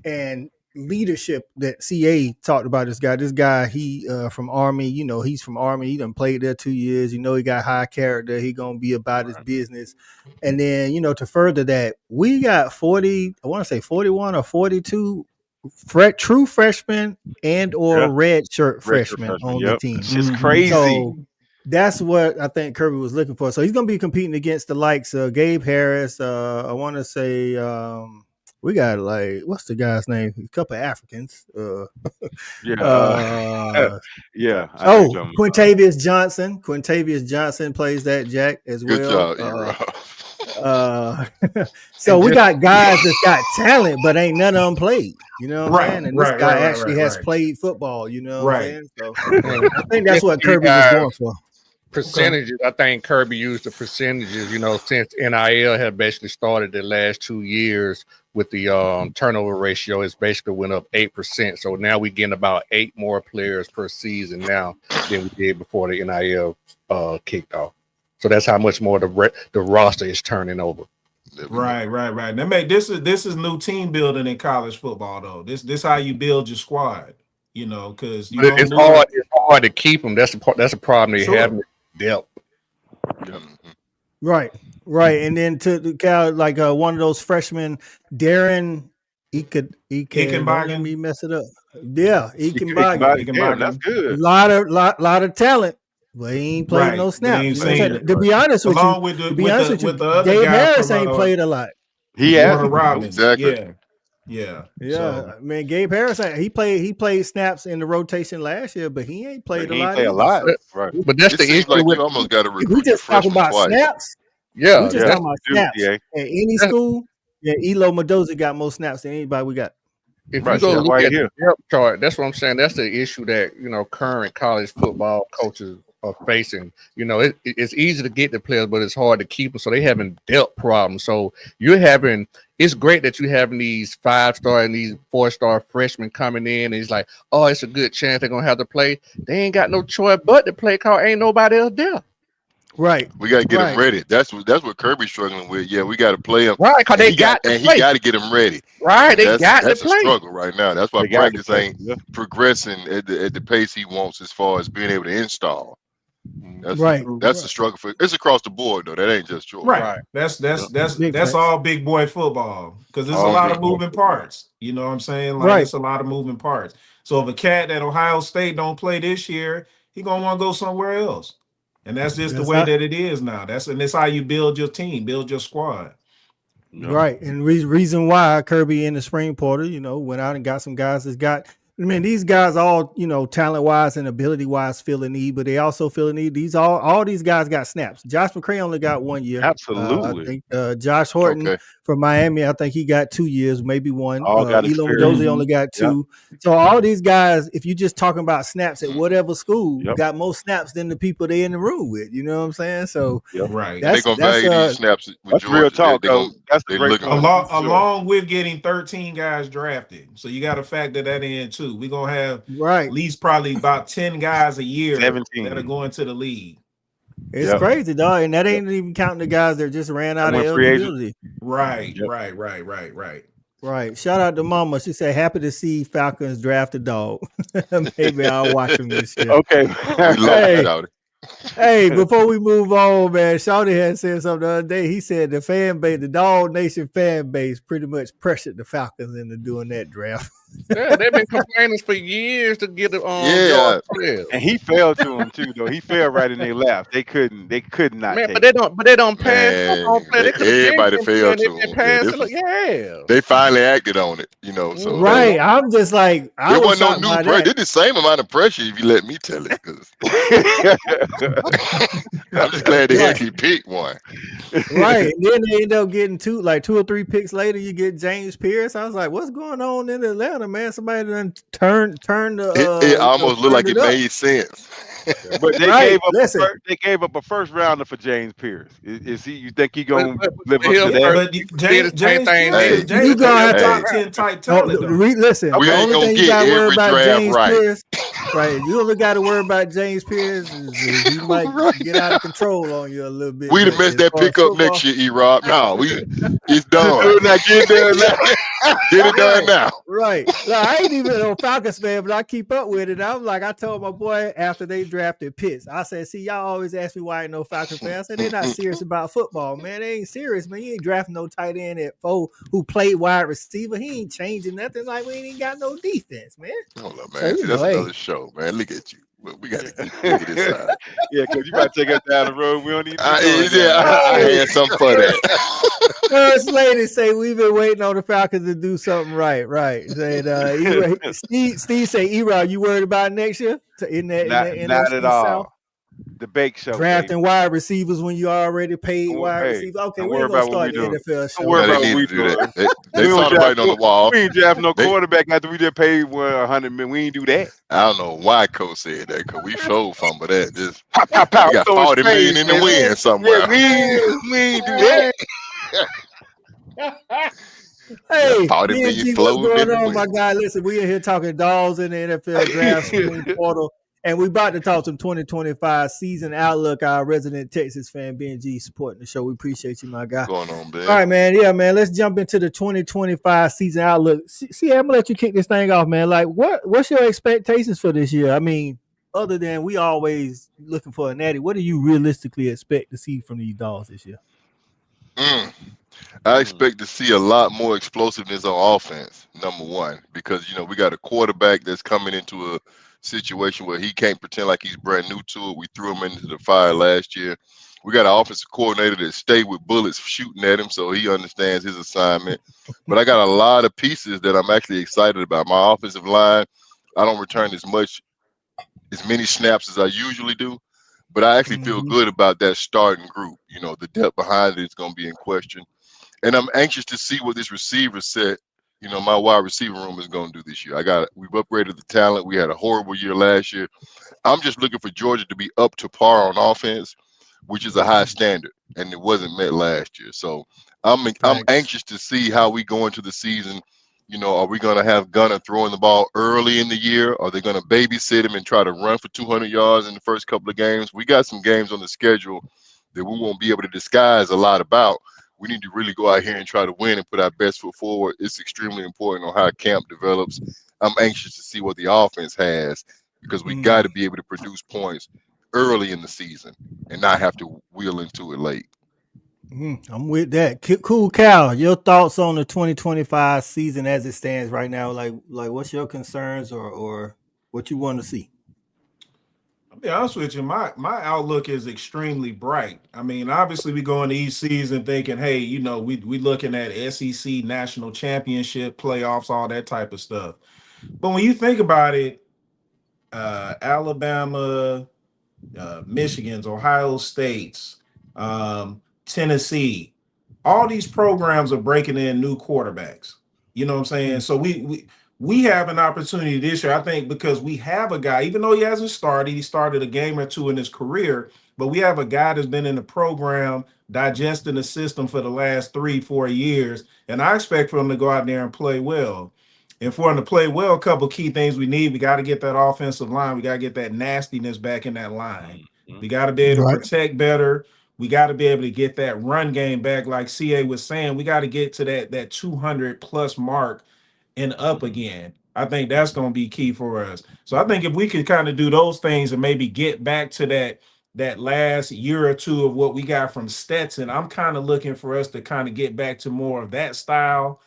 Speaker 7: and leadership that CA talked about. This guy he from Army, he's from Army, he done played there 2 years, he got high character, he gonna be about his business. And then to further that, we got 40, I want to say 41 or 42 true freshmen and or red shirt freshmen on the team.
Speaker 8: It's just crazy.
Speaker 7: So that's what I think Kirby was looking for. So he's gonna be competing against the likes of Gabe Harris, I want to say we got what's the guy's name? A couple of Africans. Quintavious Johnson. Quintavious Johnson plays that Jack as well.
Speaker 10: Good job,
Speaker 7: So we got guys that's got talent, but ain't none of them played. You know what I'm saying? And this guy actually has played football. You know what I'm saying? So I think that's what Kirby was going for.
Speaker 9: Percentages. I think Kirby used the percentages. You know, since NIL had basically started the last 2 years with the turnover ratio, it's basically went up 8%. So now we're getting about 8 more players per season now than we did before the NIL kicked off. So that's how much more the roster is turning over.
Speaker 5: Right. This is new team building in college football, though. This how you build your squad. You know, because
Speaker 9: it's hard to keep them. That's the problem they have with depth.
Speaker 7: Right. And then to Cal, like one of those freshmen, Darren Ekenbagen, let me mess it up. Yeah, Ekenbagen.
Speaker 8: That's good.
Speaker 7: Lot of talent. But he ain't played no snaps. To be honest with you, Gabe Harris ain't played a lot.
Speaker 8: He has.
Speaker 10: Exactly.
Speaker 7: Yeah. Man, Gabe Harris, he played snaps in the rotation last year, but he ain't played a lot.
Speaker 8: Right.
Speaker 9: But that's the issue.
Speaker 10: Like you almost got to recruit.
Speaker 7: We just talking about snaps.
Speaker 9: Yeah,
Speaker 7: we just talking about snaps. At any school, Elo Mendoza got more snaps than anybody we got.
Speaker 9: If you go look at the depth chart, that's what I'm saying. That's the issue that current college football coaches are facing. It's easy to get the players, but it's hard to keep them. So they having depth problems. So it's great that you're having these 5-star and these 4-star freshmen coming in, and it's like, oh, it's a good chance they're gonna have to play. They ain't got no choice but to play because ain't nobody else there.
Speaker 7: Right.
Speaker 10: We got to get them ready. That's what Kirby's struggling with. Yeah, we got to play them.
Speaker 9: Right, because he got
Speaker 10: to get them ready.
Speaker 9: Right, that's
Speaker 10: a struggle right now. That's why practice ain't progressing at the pace he wants as far as being able to install. That's the struggle it's across the board though. That ain't just Georgia.
Speaker 5: Right. That's all big boy football because there's a lot of moving parts. You know what I'm saying? It's a lot of moving parts. So if a cat at Ohio State don't play this year, he gonna want to go somewhere else. And that's just the way that it is now. That's how you build your team, build your squad.
Speaker 7: Right. And reason why Kirby in the spring portal, went out and got some guys that's got. I mean, these guys all, talent wise and ability wise feel a need, but they also feel a need. All these guys got snaps. Josh McCray only got 1 year.
Speaker 8: Absolutely.
Speaker 7: I think Josh Horton from Miami, I think he got 2 years, maybe one. Elo Mendoza only got 2. Yep. So all these guys, if you're just talking about snaps at whatever school, got more snaps than the people they in the room with. You know what I'm saying? So
Speaker 10: right, they're gonna value these snaps with
Speaker 8: that's
Speaker 10: Georgia.
Speaker 8: Real talk. That's the great
Speaker 5: along with getting 13 guys drafted. So you got to factor that in too. We're gonna have at least probably about 10 guys a year
Speaker 8: 17
Speaker 5: that are going to the league.
Speaker 7: It's crazy, dog, and that ain't even counting the guys that just ran out of eligibility.
Speaker 5: Right. Right.
Speaker 7: Shout out to Mama. She said, "Happy to see Falcons draft a dog." Maybe I'll watch them this year.
Speaker 10: Okay.
Speaker 7: Hey, before we move on, man, Shawty had said something the other day. He said the fan base, the Dawg Nation fan base, pretty much pressured the Falcons into doing that draft.
Speaker 9: Yeah, they've been complaining for years to get the players.
Speaker 8: And he fell to them too, though. He fell right in their lap. They could not.
Speaker 9: Man, but they don't pass.
Speaker 10: Everybody fell to them. They finally acted on it, So
Speaker 7: I'm just like,
Speaker 10: it wasn't no new pressure. It's the same amount of pressure if you let me tell it. I'm just glad they actually picked one.
Speaker 7: Right. And then they end up getting 2 or 3 picks later. You get James Pierce. I was like, what's going on in Atlanta, man? Somebody done turned the.
Speaker 10: It almost looked like it made sense.
Speaker 8: But they gave up a first rounder for James Pierce. Is he? You think he gonna live up to that?
Speaker 5: But James Pierce, you gonna have top 10 type talent.
Speaker 7: Listen,
Speaker 10: we ain't gonna get every draft right.
Speaker 7: Pierce, right, you only got to worry about James Pierce. He might get out of control on you a little bit.
Speaker 10: We'd have missed that pickup next year, E-Rob. No, it's done. Get it done now.
Speaker 7: Right. I ain't even a Falcons fan, but I keep up with it. I told my boy after they drafted Pitts, I said, see, y'all always ask me why I ain't no Falcons fan. I said, they're not serious about football, man. They ain't serious, man. You ain't drafting no tight end at 4 who played wide receiver. He ain't changing nothing. Like, we ain't even got no defense, man.
Speaker 10: Hold up, man. So, that's another show, man. Look at you. We got to get this side.
Speaker 8: Yeah, because you might take us down the road. We don't need
Speaker 10: I had something for that.
Speaker 7: This lady say we've been waiting on the Falcons to do something right. Said, Steve say, E-Rod, you worried about next year?
Speaker 8: Not at all. The bake show.
Speaker 7: Drafting wide receivers when you already paid wide receivers. Okay, we ain't gonna start the NFL show.
Speaker 10: Don't worry about what we do. They saw the writing on the wall.
Speaker 8: We ain't drafting no quarterback after we just paid $100 million. We ain't do that.
Speaker 10: I don't know why Coach said that, because we showed fumble that. Just
Speaker 8: we
Speaker 10: got $40 million in the win somewhere.
Speaker 8: Yeah, we ain't do that.
Speaker 7: Hey,
Speaker 10: BNG,
Speaker 7: what's going on, my guy? Listen, we in here talking Dawgs in the NFL draft screen portal, and we about to talk some 2025 season outlook. Our resident Texas fan, BNG, supporting the show. We appreciate you, my guy.
Speaker 10: What's going on, man?
Speaker 7: All right, man. Yeah, man. Let's jump into the 2025 season outlook. See, I'm gonna let you kick this thing off, man. Like, what's your expectations for this year? I mean, other than we always looking for a natty, what do you realistically expect to see from these Dawgs this year?
Speaker 10: I expect to see a lot more explosiveness on offense, number one, because, we got a quarterback that's coming into a situation where he can't pretend like he's brand new to it. We threw him into the fire last year. We got an offensive coordinator that stayed with bullets shooting at him, so he understands his assignment. But I got a lot of pieces that I'm actually excited about. My offensive line, I don't return as many snaps as I usually do, but I actually feel good about that starting group. The depth behind it is going to be in question. And I'm anxious to see what this receiver set, my wide receiver room is going to do this year. We've upgraded the talent. We had a horrible year last year. I'm just looking for Georgia to be up to par on offense, which is a high standard, and it wasn't met last year. So I'm anxious to see how we go into the season. Are we going to have Gunner throwing the ball early in the year? Are they going to babysit him and try to run for 200 yards in the first couple of games? We got some games on the schedule that we won't be able to disguise a lot about. We need to really go out here and try to win and put our best foot forward. It's extremely important on how camp develops. I'm anxious to see what the offense has, because we got to be able to produce points early in the season and not have to wheel into it late.
Speaker 7: I'm with that. Cool, Cal. Your thoughts on the 2025 season as it stands right now? Like what's your concerns or what you want to see?
Speaker 5: I'll be honest with you, my outlook is extremely bright. I mean, obviously we go into each season thinking, hey, we looking at SEC national championship playoffs, all that type of stuff. But when you think about it, Alabama, Michigan's, Ohio State's, Tennessee, all these programs are breaking in new quarterbacks. You know what I'm saying? So we have an opportunity this year, I think, because we have a guy, even though he hasn't started, he started a game or two in his career, but we have a guy that's been in the program, digesting the system for the last 3-4 years, and I expect for him to go out there and play well. And for him to play well, a couple key things we need. We got to get that offensive line. We got to get that nastiness back in that line. We got to be able to protect better. We got to be able to get that run game back, like CA was saying. We got to get to that 200-plus mark and up again. I think that's going to be key for us. So I think if we can kind of do those things and maybe get back to that last year or two of what we got from Stetson, I'm kind of looking for us to kind of get back to more of that style,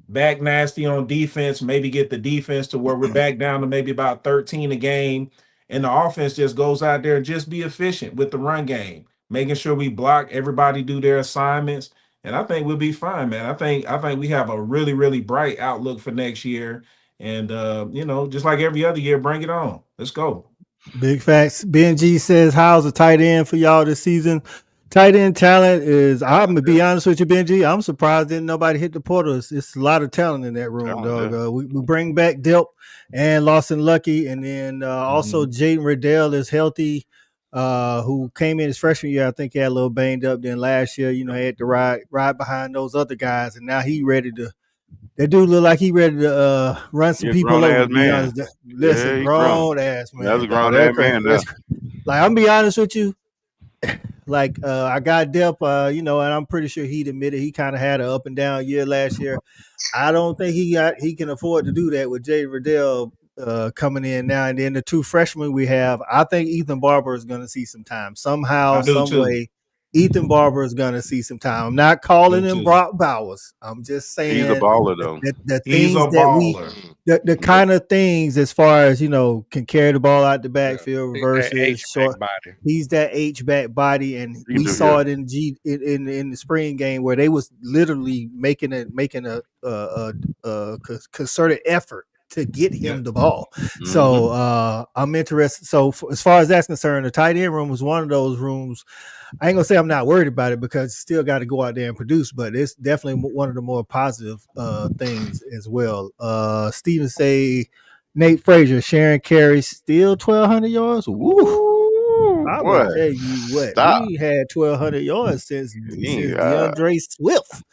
Speaker 5: back nasty on defense, maybe get the defense to where we're back down to maybe about 13 a game, and the offense just goes out there and just be efficient with the run game, making sure we block, everybody do their assignments. And I think we'll be fine, man. I think we have a really, really bright outlook for next year. And, just like every other year, bring it on. Let's go.
Speaker 7: Big facts. BNG says, how's the tight end for y'all this season? Tight end talent is, I'm going to be honest with you, BNG, I'm surprised didn't nobody hit the portal. It's a lot of talent in that room, dog. We bring back Delp and Lawson Lucky. And then also Jaden Riddell is healthy. Who came in his freshman year, I think he had a little banged up. Then last year, had to ride behind those other guys, and now he ready to. That dude look like he ready to run some people over. Listen, grown ass man.
Speaker 8: That's a grown ass man.
Speaker 7: Like, I'm be honest with you. Like I got Delp, and I'm pretty sure he'd admitted he kind of had an up and down year last year. I don't think he can afford to do that with Jay Riddell coming in now. And then the two freshmen we have, I think Ethan Barber is going to see some time somehow, some way. Ethan Barber is going to see some time. I'm not calling him Brock Bowers. I'm just saying
Speaker 8: he's a baller though.
Speaker 7: The things that the kind of things as far as can carry the ball out the backfield versus short body. He's that H-back body, and we saw it in the spring game where they was literally making a concerted effort to get him the ball. So I'm interested. So as far as that's concerned, the tight end room was one of those rooms. I ain't gonna say I'm not worried about it because still got to go out there and produce, but it's definitely one of the more positive things as well. Steven say Nate Frazier, Sharon Carey, still 1,200 yards. Woo! I will tell you what, we had 1,200 yards since DeAndre Swift.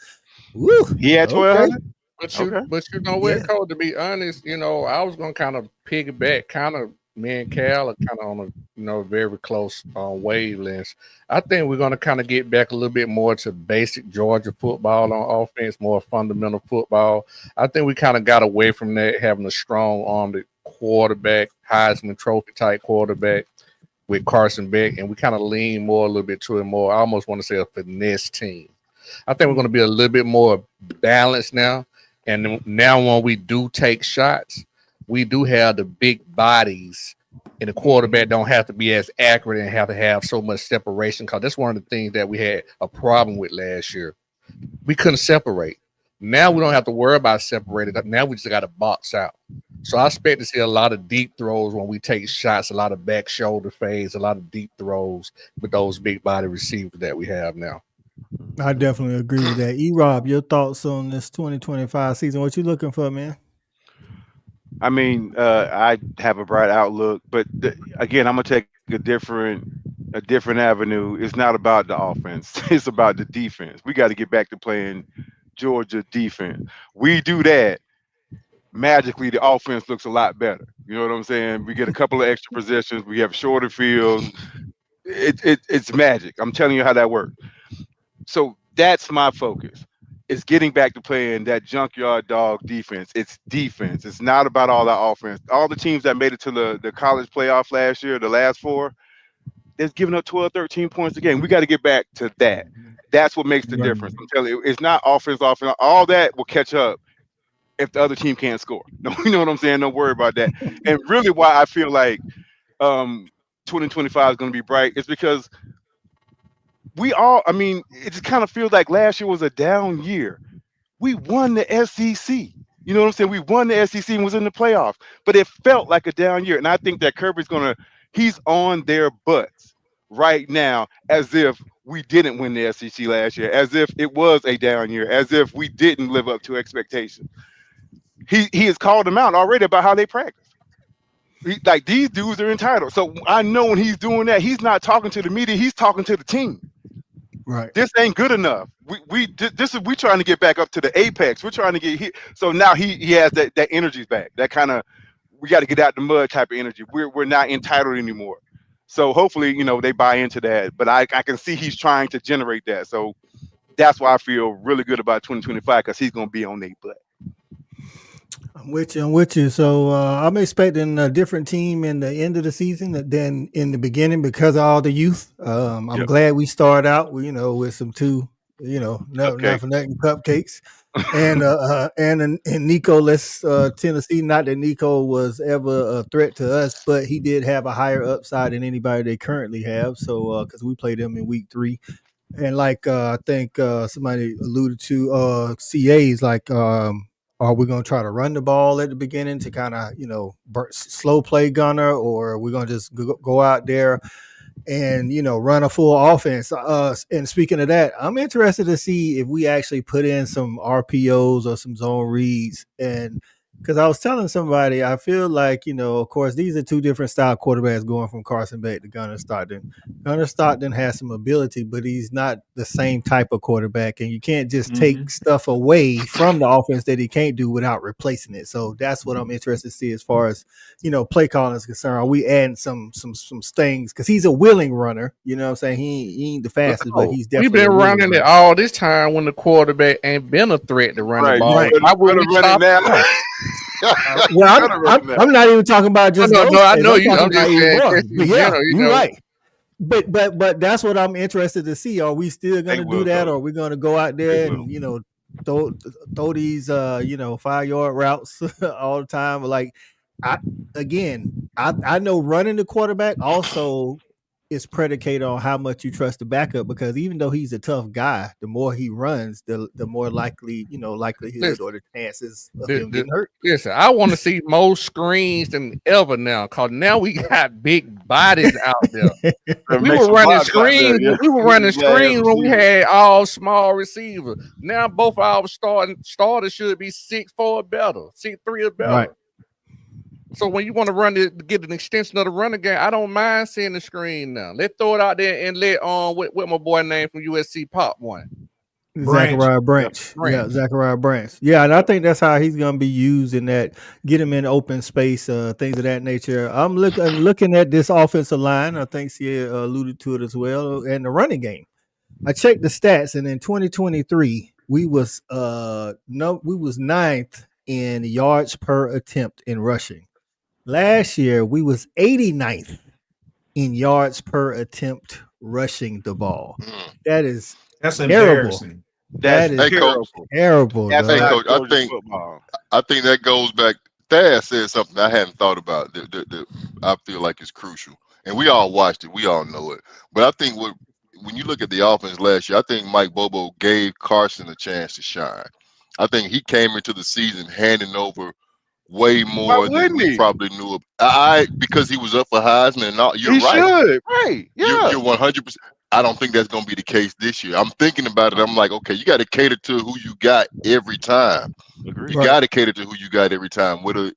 Speaker 7: Woo!
Speaker 8: He had 1,200.
Speaker 9: But you know what, Cole, to be honest, I was gonna kind of piggyback, me and Cal are kind of on a very close wavelengths. I think we're gonna kind of get back a little bit more to basic Georgia football on offense, more fundamental football. I think we kind of got away from that, having a strong armed quarterback, Heisman Trophy type quarterback with Carson Beck, and we kind of lean more a little bit to it more. I almost want to say a finesse team. I think we're going to be a little bit more balanced now. And now when we do take shots, we do have the big bodies, and the quarterback don't have to be as accurate and have to have so much separation, because that's one of the things that we had a problem with last year. We couldn't separate. Now we don't have to worry about separating. Now we just got to box out. So I expect to see a lot of deep throws when we take shots, a lot of back shoulder fades, a lot of deep throws with those big body receivers that we have now.
Speaker 7: I definitely agree with that. E-Rob, your thoughts on this 2025 season? What you looking for, man?
Speaker 8: I mean, I have a bright outlook, but again, I'm gonna take a different avenue. It's not about the offense; it's about the defense. We got to get back to playing Georgia defense. We do that, magically the offense looks a lot better. You know what I'm saying? We get a couple of extra possessions. We have shorter fields. It's magic. I'm telling you how that works. So that's my focus. It's getting back to playing that junkyard dog defense. It's defense. It's not about all that offense. All the teams that made it to the college playoff last year, the last four, they're giving up 12, 13 points a game. We got to get back to that. That's what makes the difference. I'm telling you, it's not offense. All that will catch up if the other team can't score. No, you know what I'm saying? Don't worry about that. And really why I feel like 2025 is going to be bright is because it just kind of feels like last year was a down year. We won the SEC. You know what I'm saying? We won the SEC and was in the playoffs, but it felt like a down year. And I think that Kirby's he's on their butts right now as if we didn't win the SEC last year, as if it was a down year, as if we didn't live up to expectations. He has called them out already about how they practice. Like, these dudes are entitled. So I know when he's doing that, he's not talking to the media, he's talking to the team.
Speaker 7: Right.
Speaker 8: This ain't good enough. We trying to get back up to the apex. We're trying to get here. So now he has that energy back. That kind of, we got to get out the mud type of energy. We're not entitled anymore. So hopefully, they buy into that. But I can see he's trying to generate that. So that's why I feel really good about 2025, because he's going to be on their butt.
Speaker 7: I'm with you. So I'm expecting a different team in the end of the season than in the beginning because of all the youth. I'm glad we started out, with some not for nothing cupcakes, and Nico. Tennessee. Not that Nico was ever a threat to us, but he did have a higher upside than anybody they currently have. So because we played them in week 3. And like I think somebody alluded to, CA's like. Are we going to try to run the ball at the beginning to kind of, slow play Gunner, or are we going to just go out there and, run a full offense? And speaking of that, I'm interested to see if we actually put in some RPOs or some zone reads. And because I was telling somebody, I feel like, of course, these are two different style quarterbacks going from Carson Beck to Gunner Stockton. Gunner Stockton has some ability, but he's not the same type of quarterback. And you can't just take stuff away from the offense that he can't do without replacing it. So that's what I'm interested to see as far as, play calling is concerned. Are we adding some things? Because he's a willing runner. You know what I'm saying? He ain't the fastest, but he's definitely
Speaker 9: we've been running it all this time when the quarterback ain't been a threat to run the ball.
Speaker 8: Right. I wouldn't run it now.
Speaker 7: I'm not even talking about just
Speaker 9: no. I know you. I'm just saying,
Speaker 7: you're right. But that's what I'm interested to see. Are we still going to do that, or are we going to go out there and throw these 5-yard routes all the time? Like, I know running the quarterback also is predicated on how much you trust the backup, because even though he's a tough guy, the more he runs, the more likely, likelihood or the chances of him getting hurt.
Speaker 9: Listen, I want to see more screens than ever now, because now we got big bodies out there. We were running screens. We were running screens when we had all small receivers. Now both our starters should be 6'4" or better, 6'3" or better.
Speaker 7: Right.
Speaker 9: So when you want to run it, get an extension of the running game, I don't mind seeing the screen now. Let's throw it out there and let what my boy name from USC pop one.
Speaker 7: Zachariah Branch. Yeah, Zachariah Branch. Yeah, and I think that's how he's gonna be used in that, get him in open space, things of that nature. I'm looking at this offensive line. I think she alluded to it as well, and the running game. I checked the stats, and in 2023, we was ninth in yards per attempt in rushing. Last year, we was 89th in yards per attempt rushing the ball. That's
Speaker 5: embarrassing.
Speaker 7: That is terrible.
Speaker 10: Hey, Coach, I think that goes back. Thad said something I hadn't thought about that I feel like is crucial. And we all watched it. We all know it. But I think when you look at the offense last year, I think Mike Bobo gave Carson a chance to shine. I think he came into the season handing over way more than we probably knew. Because he was up for Heisman and all. You're right.
Speaker 8: Right. Yeah.
Speaker 10: You're 100%. I don't think that's going to be the case this year. I'm thinking about it. I'm like, okay, you got to cater to who you got every time. You got to cater to who you got every time. Whether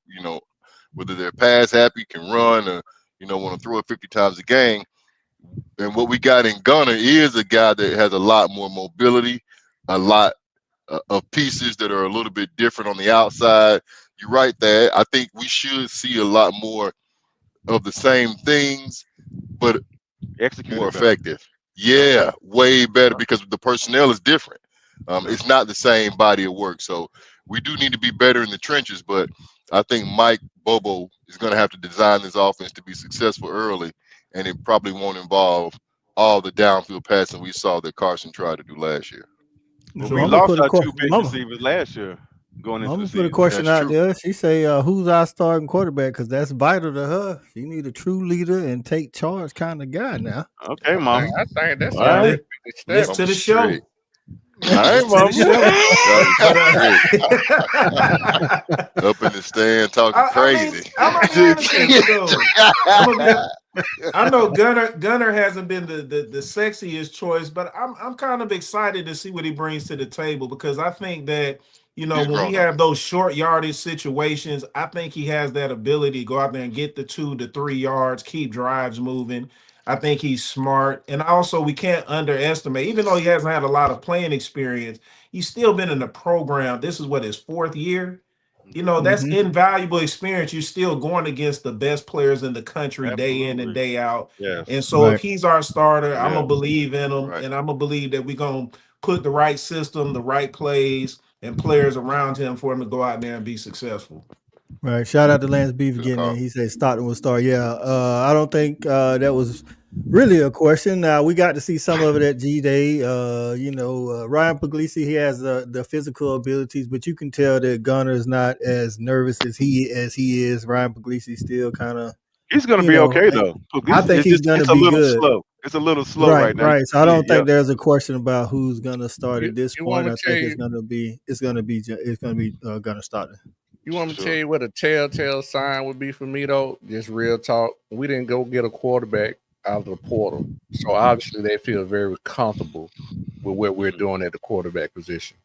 Speaker 10: they're pass happy, can run, or want to throw it 50 times a game. And what we got in Gunner is a guy that has a lot more mobility, a lot of pieces that are a little bit different on the outside. You're right there. I think we should see a lot more of the same things, but more effective. Yeah, way better, because the personnel is different. It's not the same body of work. So we do need to be better in the trenches, but I think Mike Bobo is going to have to design this offense to be successful early, and it probably won't involve all the downfield passing we saw that Carson tried to do last year.
Speaker 8: Well, we lost our two big receivers last year. Going into the season.
Speaker 7: Put a question out there. She say, "Who's our starting quarterback?" Because that's vital to her. She need a true leader and take charge kind of guy now.
Speaker 8: Okay, Mom.
Speaker 9: I think that's
Speaker 5: all right. Let's to the show.
Speaker 8: All right, Mom.
Speaker 10: Up in the stand talking crazy.
Speaker 5: I know Gunner hasn't been the sexiest choice, but I'm kind of excited to see what he brings to the table, because I think that when we have those short yardage situations, I think he has that ability to go out there and get the 2 to 3 yards, keep drives moving. I think he's smart. And also, we can't underestimate, even though he hasn't had a lot of playing experience, he's still been in the program. This is his 4th year. That's invaluable experience. You're still going against the best players in the country day in and day out.
Speaker 8: Yes.
Speaker 5: And so if he's our starter, I'm going to believe in him. And I'm going to believe that we're going to put the right system, the right plays, and players around him for him to go out there and be successful.
Speaker 7: Right. Shout out to Lance Beaver getting in. He said Stockton will start. Yeah. I don't think that was really a question. Now, we got to see some of it at G-Day. Ryan Puglisi, he has the physical abilities, but you can tell that Gunner is not as nervous as he is. Ryan Puglisi still kind of.
Speaker 8: He's going to be okay, though.
Speaker 7: I think he's going to be good.
Speaker 8: Slow. It's a little slow right now.
Speaker 7: Right. So I don't think there's a question about who's going to start at this point. I think it's going to be Gunner starting.
Speaker 9: You want me to tell you what a telltale sign would be for me, though? Just real talk. We didn't go get a quarterback out of the portal. So obviously they feel very comfortable with what we're doing at the quarterback position.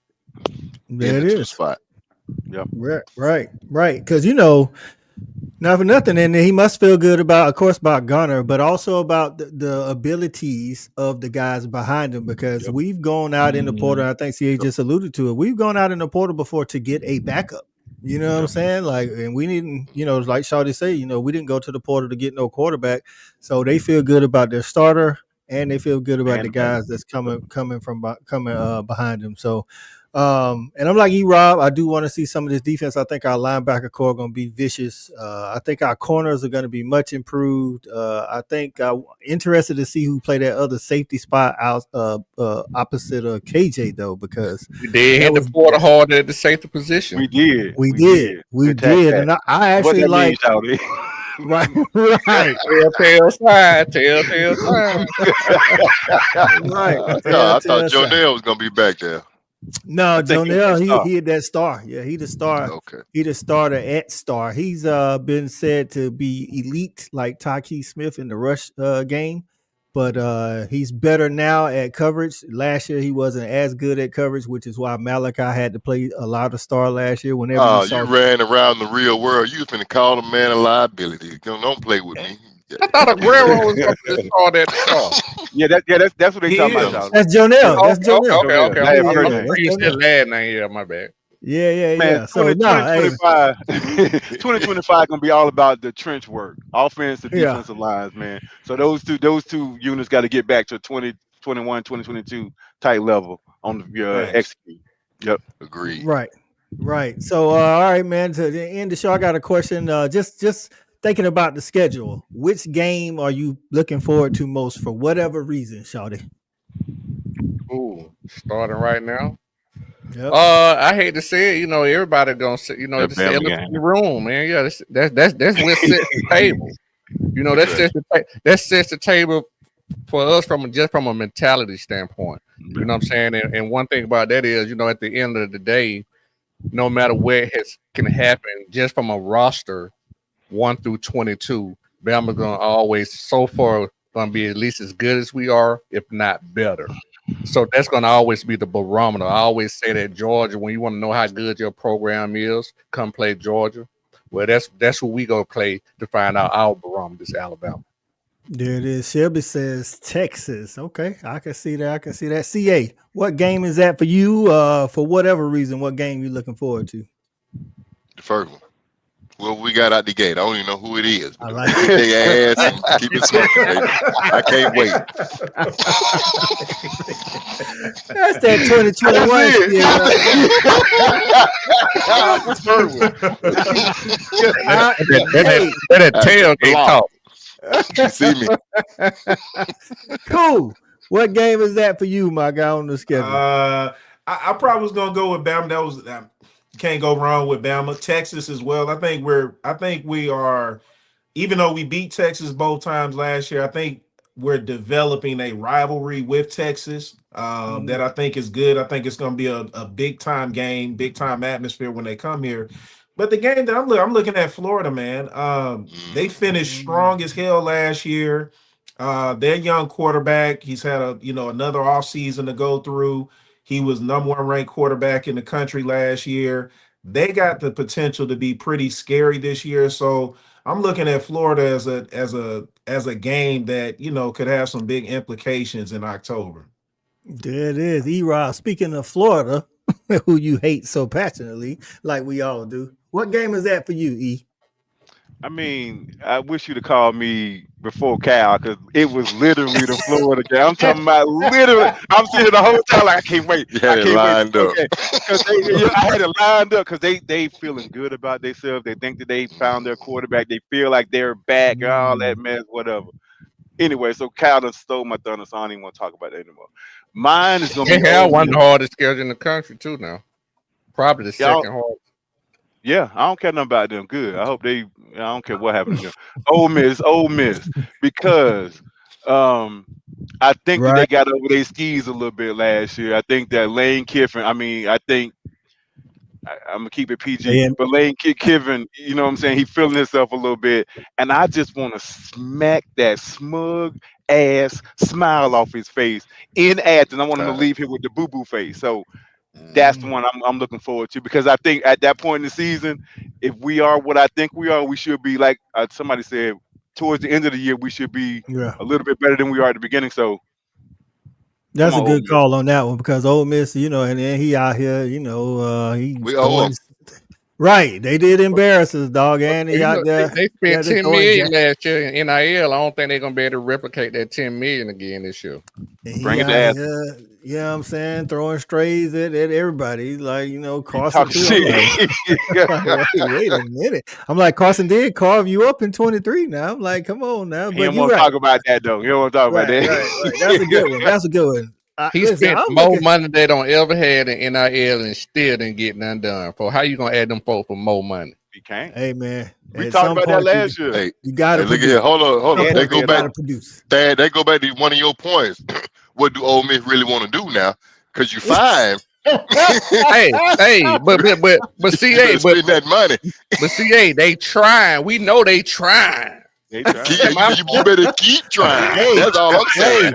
Speaker 7: There it is.
Speaker 10: Spot.
Speaker 8: Yep.
Speaker 7: Right. Because, not for nothing, and he must feel good about Gunner, but also about the abilities of the guys behind him, because we've gone out in the portal. I think CA just alluded to it. We've gone out in the portal before to get a backup. You know what I'm saying? And we didn't, like Shawty say, we didn't go to the portal to get no quarterback. So they feel good about their starter, and they feel good about the guys that's coming behind them. So, and I'm like Rob, I do want to see some of this defense. I think our linebacker core going to be vicious. I think our corners are going to be much improved. I think I'm interested to see who play that other safety spot out opposite of KJ, though, because
Speaker 9: they hit the border hard at the safety position.
Speaker 8: We did.
Speaker 7: We did. And I actually like. Right, right.
Speaker 9: Telltale sign.
Speaker 7: Right.
Speaker 10: I thought Jonell was gonna be back there.
Speaker 7: No, Jonell, he had that star. Yeah, he the star.
Speaker 10: Okay.
Speaker 7: He the starter at star. He's been said to be elite like Taki Smith in the rush game. But he's better now at coverage. Last year he wasn't as good at coverage, which is why Malachi had to play a lot of star last year. Whenever
Speaker 10: you ran around the real world, you was finna call the man a liability. Don't play with me.
Speaker 9: I thought Aguero was going to start that star.
Speaker 8: Yeah, that's what they talking about.
Speaker 7: That's Jonell. That's Jonell.
Speaker 9: Okay. You said last name. Yeah, my bad.
Speaker 7: Yeah.
Speaker 8: So 2025 gonna be all about the trench work, offense, the defensive lines, man. So those two units got to get back to 2021, 2022 type level on the execute. Yep,
Speaker 10: agreed.
Speaker 7: Right. So all right, man. To the end of the show, I got a question. Just thinking about the schedule. Which game are you looking forward to most for whatever reason, Shawty?
Speaker 9: Ooh, starting right now.
Speaker 7: Yep.
Speaker 9: I hate to say it, everybody gonna say, it's the elephant in the room, man. Yeah, that's what sets the table. That sets the table for us from a mentality standpoint. You know what I'm saying? And one thing about that is, at the end of the day, no matter what can happen, just from a roster 1 through 22, Bama's gonna always so far gonna be at least as good as we are, if not better. So that's going to always be the barometer. I always say that Georgia, when you want to know how good your program is, come play Georgia. Well, that's who we go play to find out our barometer is Alabama.
Speaker 7: There it is. Shelby says Texas. Okay, I can see that. CA, what game is that for you? For whatever reason, what game you looking forward to?
Speaker 10: The first one. Well, we got out the gate. I don't even know who it is.
Speaker 7: I like
Speaker 10: it. They ass and keep it smoking, baby. I can't wait.
Speaker 7: That's that 2021.
Speaker 9: That tailgate talk.
Speaker 10: You see me?
Speaker 7: Cool. What game is that for you, my guy, on the schedule?
Speaker 5: I probably was gonna go with Bama. That was can't go wrong with Bama. Texas as well. I think we are, even though we beat Texas both times last year, I think we're developing a rivalry with Texas that I think is good. I think it's going to be a big time game, big time atmosphere when they come here. But the game that I'm looking at Florida, man. They finished strong as hell last year. Their young quarterback, he's had another offseason to go through. He was number 1 ranked quarterback in the country last year. They got the potential to be pretty scary this year. So I'm looking at Florida as a game that could have some big implications in October.
Speaker 7: There it is. E-Rob, speaking of Florida, who you hate so passionately, like we all do. What game is that for you, E?
Speaker 8: I mean, I wish you'd have called me before Cal, because it was literally the Florida game. I'm talking about literally. I'm sitting the whole time like I can't wait.
Speaker 10: You had it lined up.
Speaker 8: Because I had it lined up because they feeling good about themselves. They think that they found their quarterback. They feel like they're back and all that mess, whatever. Anyway, so Cal done stole my thunder, so I don't even want to talk about that anymore. Mine is gonna be
Speaker 9: one of the hardest schedule in the country too now. Probably the second hardest.
Speaker 8: Yeah, I don't care nothing about them. Good. I hope I don't care what happens to them. Ole Miss, because I think that they got over their skis a little bit last year. I think that Lane Kiffin, I'm gonna keep it PG, but Lane Kiffin, you know what I'm saying? He feeling himself a little bit, and I just want to smack that smug ass smile off his face in Athens. I want him to leave here with the boo-boo face. So that's the one I'm looking forward to, because I think at that point in the season, if we are what I think we are, we should be like somebody said, towards the end of the year, we should be a little bit better than we are at the beginning. So
Speaker 7: that's a good call on that one, because Ole Miss, and then he out here, we owe him. Right, they did embarrass us, dog, and he out there.
Speaker 9: They spent $10 million last year in NIL. I don't think they're gonna be able to replicate that $10 million again this year.
Speaker 8: Bring it down.
Speaker 7: You know what I'm saying? Throwing strays at everybody. Like, Carson too. Wait a minute. I'm like, Carson did carve you up in 23 now. I'm like, come on now.
Speaker 8: But you don't want to talk about that, though. You don't want to talk about that.
Speaker 7: Right. That's a good one. That's a good one.
Speaker 9: He spent more money they don't ever had in NIL and still didn't get none done. For how you gonna add them folks for more money?
Speaker 8: He can't.
Speaker 7: Hey man,
Speaker 8: We
Speaker 7: at
Speaker 8: talked
Speaker 7: some
Speaker 8: about that
Speaker 7: point,
Speaker 8: last year.
Speaker 10: Hey,
Speaker 7: you gotta
Speaker 10: look at
Speaker 7: produce.
Speaker 10: here. Hold on. They go back.
Speaker 7: Produce.
Speaker 10: Dad, they go back to one of your points. What do Ole Miss really want to do now? Because you fine.
Speaker 9: hey, but
Speaker 10: You
Speaker 9: CA,
Speaker 10: better spend that money.
Speaker 9: but CA, they trying. We know they trying.
Speaker 8: They trying.
Speaker 10: You better keep trying.
Speaker 7: Hey,
Speaker 10: That's all I'm saying.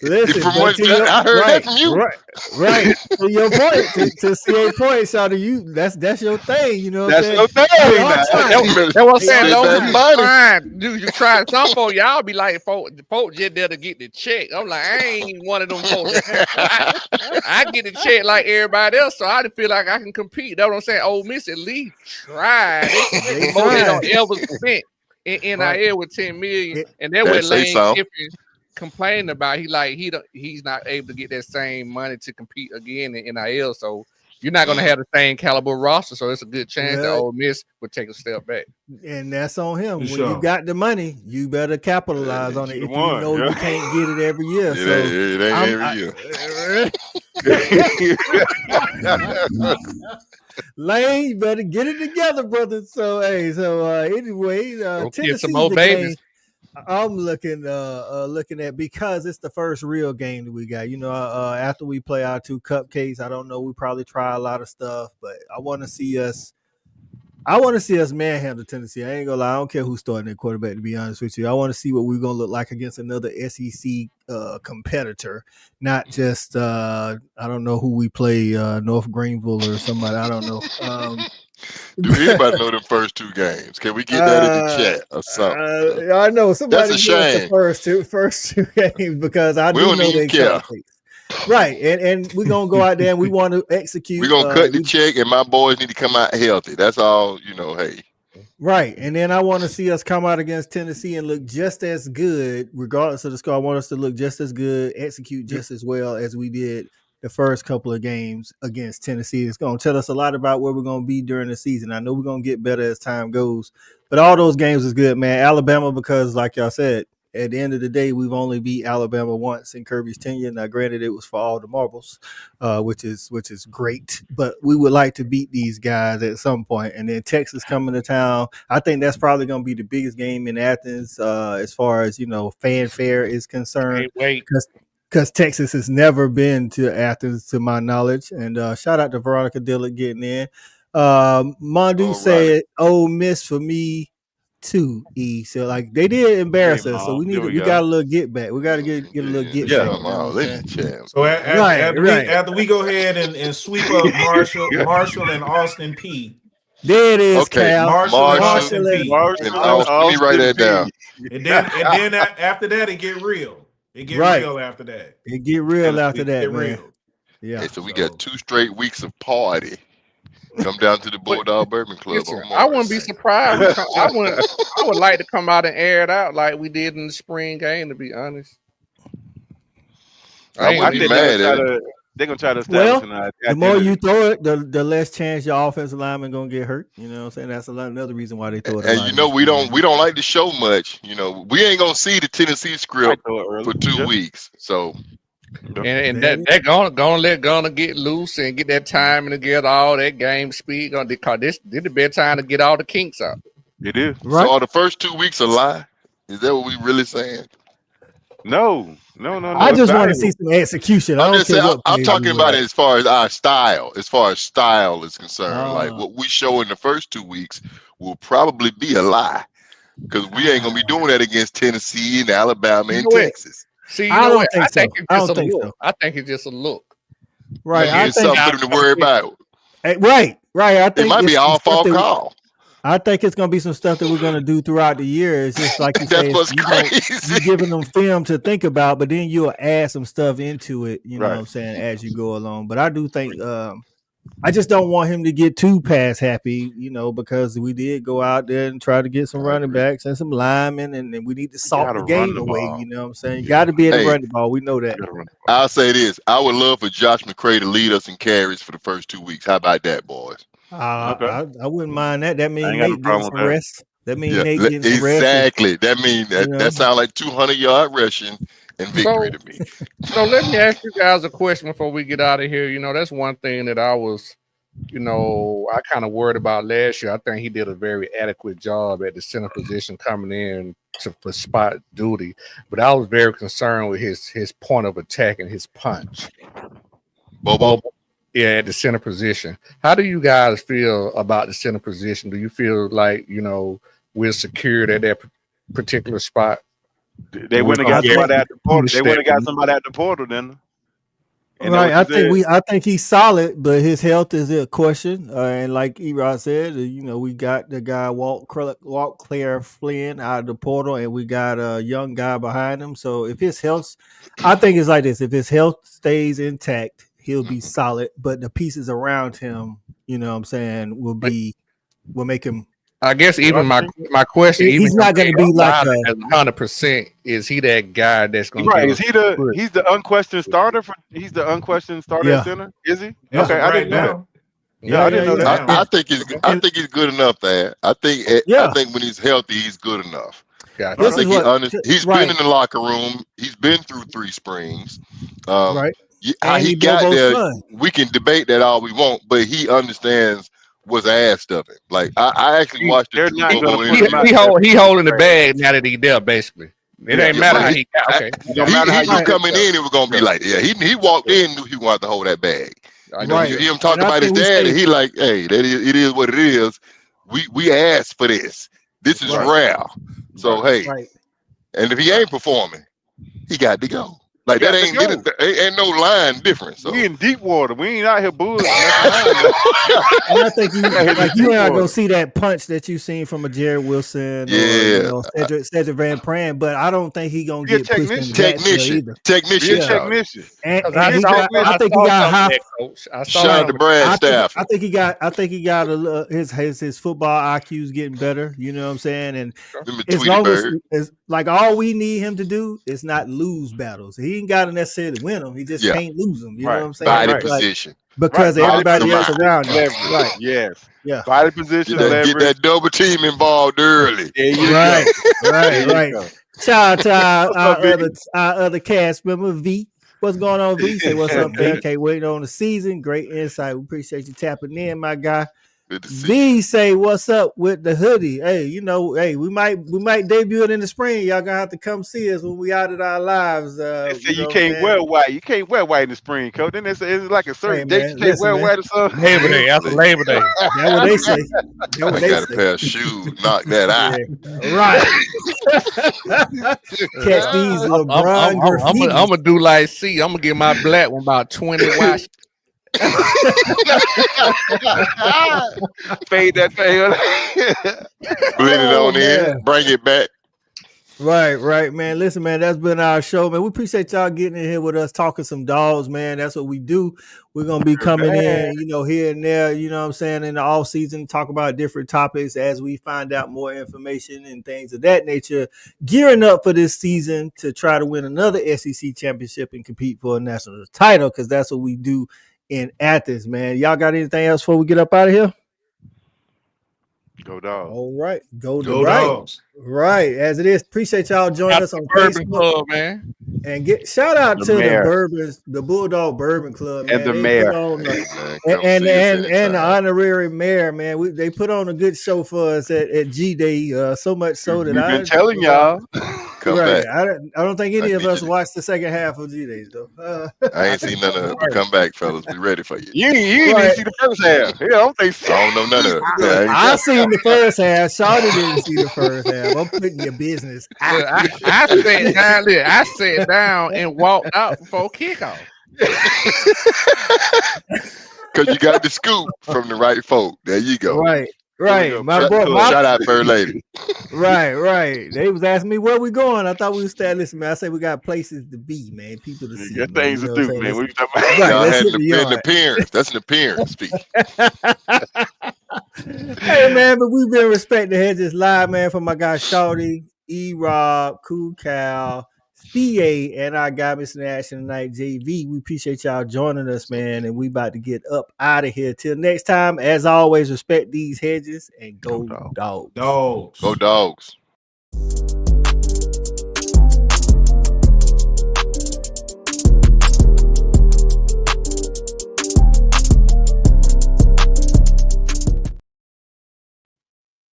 Speaker 7: Listen,
Speaker 10: From
Speaker 7: but
Speaker 10: what
Speaker 7: to your,
Speaker 10: I heard that from you.
Speaker 7: right. To your point, to CA point, Shawty, you that's your thing. You know what I'm saying?
Speaker 8: Your thing.
Speaker 9: That's what I'm saying.
Speaker 10: Spend
Speaker 9: Those
Speaker 10: that
Speaker 9: you
Speaker 10: money.
Speaker 9: trying, you try. Some folks, y'all be like, folks just there to get the check. I'm like, I ain't one of them folks. I get the check like everybody else, so I feel like I can compete. That's what I'm saying. Ole Miss at least try. They more they don't ever spent in NIL with 10 million, and that's what Lane Kiffin complaining about. He's not able to get that same money to compete again in NIL. So you're not going to have the same caliber roster. So it's a good chance that Ole Miss would take a step back.
Speaker 7: And that's on him. When
Speaker 5: Sure.
Speaker 7: you got the money, you better capitalize on it. If you know you can't get it every year.
Speaker 10: It ain't every year.
Speaker 7: Lane, you better get it together, brother. So anyway,
Speaker 9: Tennessee some more babies.
Speaker 7: I'm looking at, because it's the first real game that we got. You know, after we play our 2 cupcakes, I don't know. We probably try a lot of stuff, but I want to see us manhandle Tennessee. I ain't gonna lie. I don't care who's starting at quarterback, to be honest with you. I want to see what we're gonna look like against another SEC competitor, not just I don't know who we play, North Greenville or somebody. I don't know.
Speaker 10: Do anybody know the first 2 games? Can we get that in the chat or something?
Speaker 7: I know somebody.
Speaker 10: That's a shame.
Speaker 7: The first two games, because I do know they care. Right, and we're gonna go out there and we want to execute.
Speaker 10: We're gonna cut the check, and my boys need to come out healthy. That's all, hey.
Speaker 7: Right, and then I want to see us come out against Tennessee and look just as good, regardless of the score. I want us to look just as good, execute just as well as we did the first couple of games against Tennessee. It's going to tell us a lot about where we're going to be during the season. I know we're going to get better as time goes, but all those games is good, man. Alabama, because like y'all said, at the end of the day, we've only beat Alabama once in Kirby's tenure. Now, granted, it was for all the marbles, which is great. But we would like to beat these guys at some point. And then Texas coming to town. I think that's probably going to be the biggest game in Athens as far as, fanfare is concerned. Because Texas has never been to Athens, to my knowledge. And shout out to Veronica Dillard getting in. Mondu said, Ole Miss for me too, E. So like they did embarrass us, so we got a little get back. We got to get a little get back.
Speaker 5: So after we go ahead and sweep up Marshall and Austin P.
Speaker 7: There it is, Cal.
Speaker 5: Marshall and Austin P.
Speaker 10: Let me write that down.
Speaker 5: And then after that, it get real. It get real after that.
Speaker 7: It get real after that, man. Yeah.
Speaker 10: Hey, so we got 2 straight weeks of party. Come down to the Bulldog Bourbon Club.
Speaker 9: Listen, I wouldn't be surprised. I would like to come out and air it out like we did in the spring game, to be honest.
Speaker 10: I wouldn't be mad at it.
Speaker 8: They're going to try to establish tonight.
Speaker 7: The more you throw it, the less chance your offensive lineman going to get hurt. You know what I'm saying? That's another reason why they throw it.
Speaker 10: And we don't like to show much. We ain't going to see the Tennessee script for 2 weeks. So...
Speaker 9: And they're gonna get loose and get that time and get all that game speed. Because this is the best time to get all the kinks out.
Speaker 8: It is.
Speaker 10: Right. So are the first 2 weeks a lie? Is that what we really saying?
Speaker 8: No.
Speaker 7: I just want to see some execution.
Speaker 10: I'm talking about it as far as our style. As far as style is concerned, like what we show in the first 2 weeks will probably be a lie, because we ain't gonna be doing that against Tennessee and Alabama and Texas.
Speaker 9: See, I don't think it's just a look.
Speaker 7: Right.
Speaker 10: I think something for them to worry about.
Speaker 7: Right. I think
Speaker 10: it might be all fall call.
Speaker 7: I think it's gonna be some stuff that we're gonna do throughout the year. It's just like you say, you're giving them film to think about, but then you'll add some stuff into it. You know what I'm saying, as you go along. But I do think I just don't want him to get too pass happy, because we did go out there and try to get some running backs and some linemen, and we need to salt the game away. You know what I'm saying? You got to be able to run the ball. We know that.
Speaker 10: I'll say this: I would love for Josh McCray to lead us in carries for the first 2 weeks. How about that, boys?
Speaker 7: I wouldn't mind that. That means Nate getting some rest. That means Nate getting some rest.
Speaker 10: Exactly. That means that sounds like 200-yard rushing and victory to me.
Speaker 9: So let me ask you guys a question before we get out of here. That's one thing that I was you know, I kind of worried about last year. I think he did a very adequate job at the center position coming in for spot duty, but I was very concerned with his point of attack and his punch.
Speaker 10: Bobo.
Speaker 9: Yeah, at the center position. How do you guys feel about the center position? Do you feel like, you know, we're secured at that particular spot?
Speaker 8: They wouldn't have got somebody at the portal. They wouldn't have got somebody at the portal then.
Speaker 7: Right, I think he's solid, but his health is a question. And like Erod said, you know, we got the guy Walt Claire Flynn out of the portal, and we got a young guy behind him. So if his health, I think it's like this: if his health stays intact, he'll be solid. But the pieces around him, you know what I'm saying, will make him.
Speaker 9: I guess even my question,
Speaker 7: he's not going to be like
Speaker 9: 100%. Is he that guy that's going to
Speaker 8: right? Is he he's the unquestioned starter he's the unquestioned starter at center? Is he?
Speaker 5: Yeah,
Speaker 8: okay, I didn't know that.
Speaker 10: Yeah, I didn't know that. I think he's good enough there. I think when he's healthy, he's good enough.
Speaker 9: Yeah,
Speaker 10: I think he's been in the locker room. He's been through 3 springs.
Speaker 7: Right.
Speaker 10: How he got there, we can debate that all we want, but he understands what's asked of him. Like I actually watched it.
Speaker 9: He holding the bag now that he there, basically. It ain't matter how he got. Okay.
Speaker 10: He knew coming in, it was gonna be like, he walked in, knew he wanted to hold that bag. You know, you hear him talk about his dad, and he like, hey, it is what it is. We asked for this. This is rare. So hey, and if he ain't performing, he got to go. Like that ain't no line difference. So.
Speaker 8: We in deep water. We ain't out here bullshitting.
Speaker 7: And I think you're not gonna see that punch that you've seen from a Jared Wilson or you know, Cedric Van Pran, but I don't think he's gonna get pushed in
Speaker 10: technician.
Speaker 7: And I think he got high.
Speaker 10: Shout out to Brad Staff.
Speaker 7: I think he got his football IQ's getting better. You know what I'm saying? And as long as like all we need him to do is not lose battles. He ain't got to necessarily win them. He just can't lose them. You know what I'm saying?
Speaker 10: Body position.
Speaker 7: Because everybody else around him.
Speaker 8: Right. Yes.
Speaker 7: Yeah.
Speaker 8: Body position.
Speaker 10: Get that double team involved early.
Speaker 7: Right. Shout out to our other cast member, V. What's going on, V? Say what's up, man. Can't wait on the season. Great insight. We appreciate you tapping in, my guy. V say what's up with the hoodie. Hey, you know, we might debut it in the spring. Y'all gonna have to come see us when we out at our lives.
Speaker 8: They say you can't wear white. You can't wear white in the spring, coach. Then it's like a certain date you can't wear white or something.
Speaker 9: Labor Day. After Labor Day.
Speaker 7: That's what they say.
Speaker 10: I got a pair of shoes. Knock that out.
Speaker 7: Right. Catch these LeBron graffiti.
Speaker 9: I'm gonna do like I'm gonna get my black one about 20 watch.
Speaker 8: Fade that thing.
Speaker 10: Blend it on in. Bring it back.
Speaker 7: Right, man. Listen, man, that's been our show, man. We appreciate y'all getting in here with us, talking some dogs, man. That's what we do. We're gonna be coming in, you know, here and there, you know what I'm saying, in the off season, talk about different topics as we find out more information and things of that nature. Gearing up for this season to try to win another SEC championship and compete for a national title, because that's what we do in Athens, man. Y'all got anything else before we get up out of here?
Speaker 8: Go Dogs.
Speaker 7: All right. Go Dogs. Right. As it is. Appreciate y'all joining us on
Speaker 9: Bourbon
Speaker 7: Facebook.
Speaker 9: Club, man.
Speaker 7: And shout out to the Bulldog Bourbon Club, man.
Speaker 8: And the mayor.
Speaker 7: And the honorary mayor, man. They put on a good show for us at G Day. So much so that
Speaker 8: We've been telling y'all.
Speaker 10: Come back.
Speaker 7: I don't think any of us watched the second half of G Days though.
Speaker 10: I ain't seen none of it. Come back, fellas. Be ready for you.
Speaker 8: You ain't even see the first half. Yeah, I don't think so.
Speaker 10: I don't know none of it.
Speaker 7: I seen the first half. Shawty didn't see the first half. I'm putting your business.
Speaker 9: I sat down and walked out before kickoff.
Speaker 10: Because you got the scoop from the right folk. There you go.
Speaker 7: Right.
Speaker 10: Shout out Fur Lady.
Speaker 7: Right. They was asking me where we going. I thought we was staying. Listen, man. I said we got places to be, man. People to see.
Speaker 8: Got things to do, man. What you talking
Speaker 7: about?
Speaker 10: Y'all had an appearance. That's an appearance speech.
Speaker 7: Hey, man, but we've been respecting Hedges live, man, from my guy Shawty, E-Rob, Cool Cal, CA, and our guy, Mr. Nash and tonight, JV. We appreciate y'all joining us, man, and we about to get up out of here. Till next time, as always, respect these hedges and go Dogs.
Speaker 10: Go Dogs.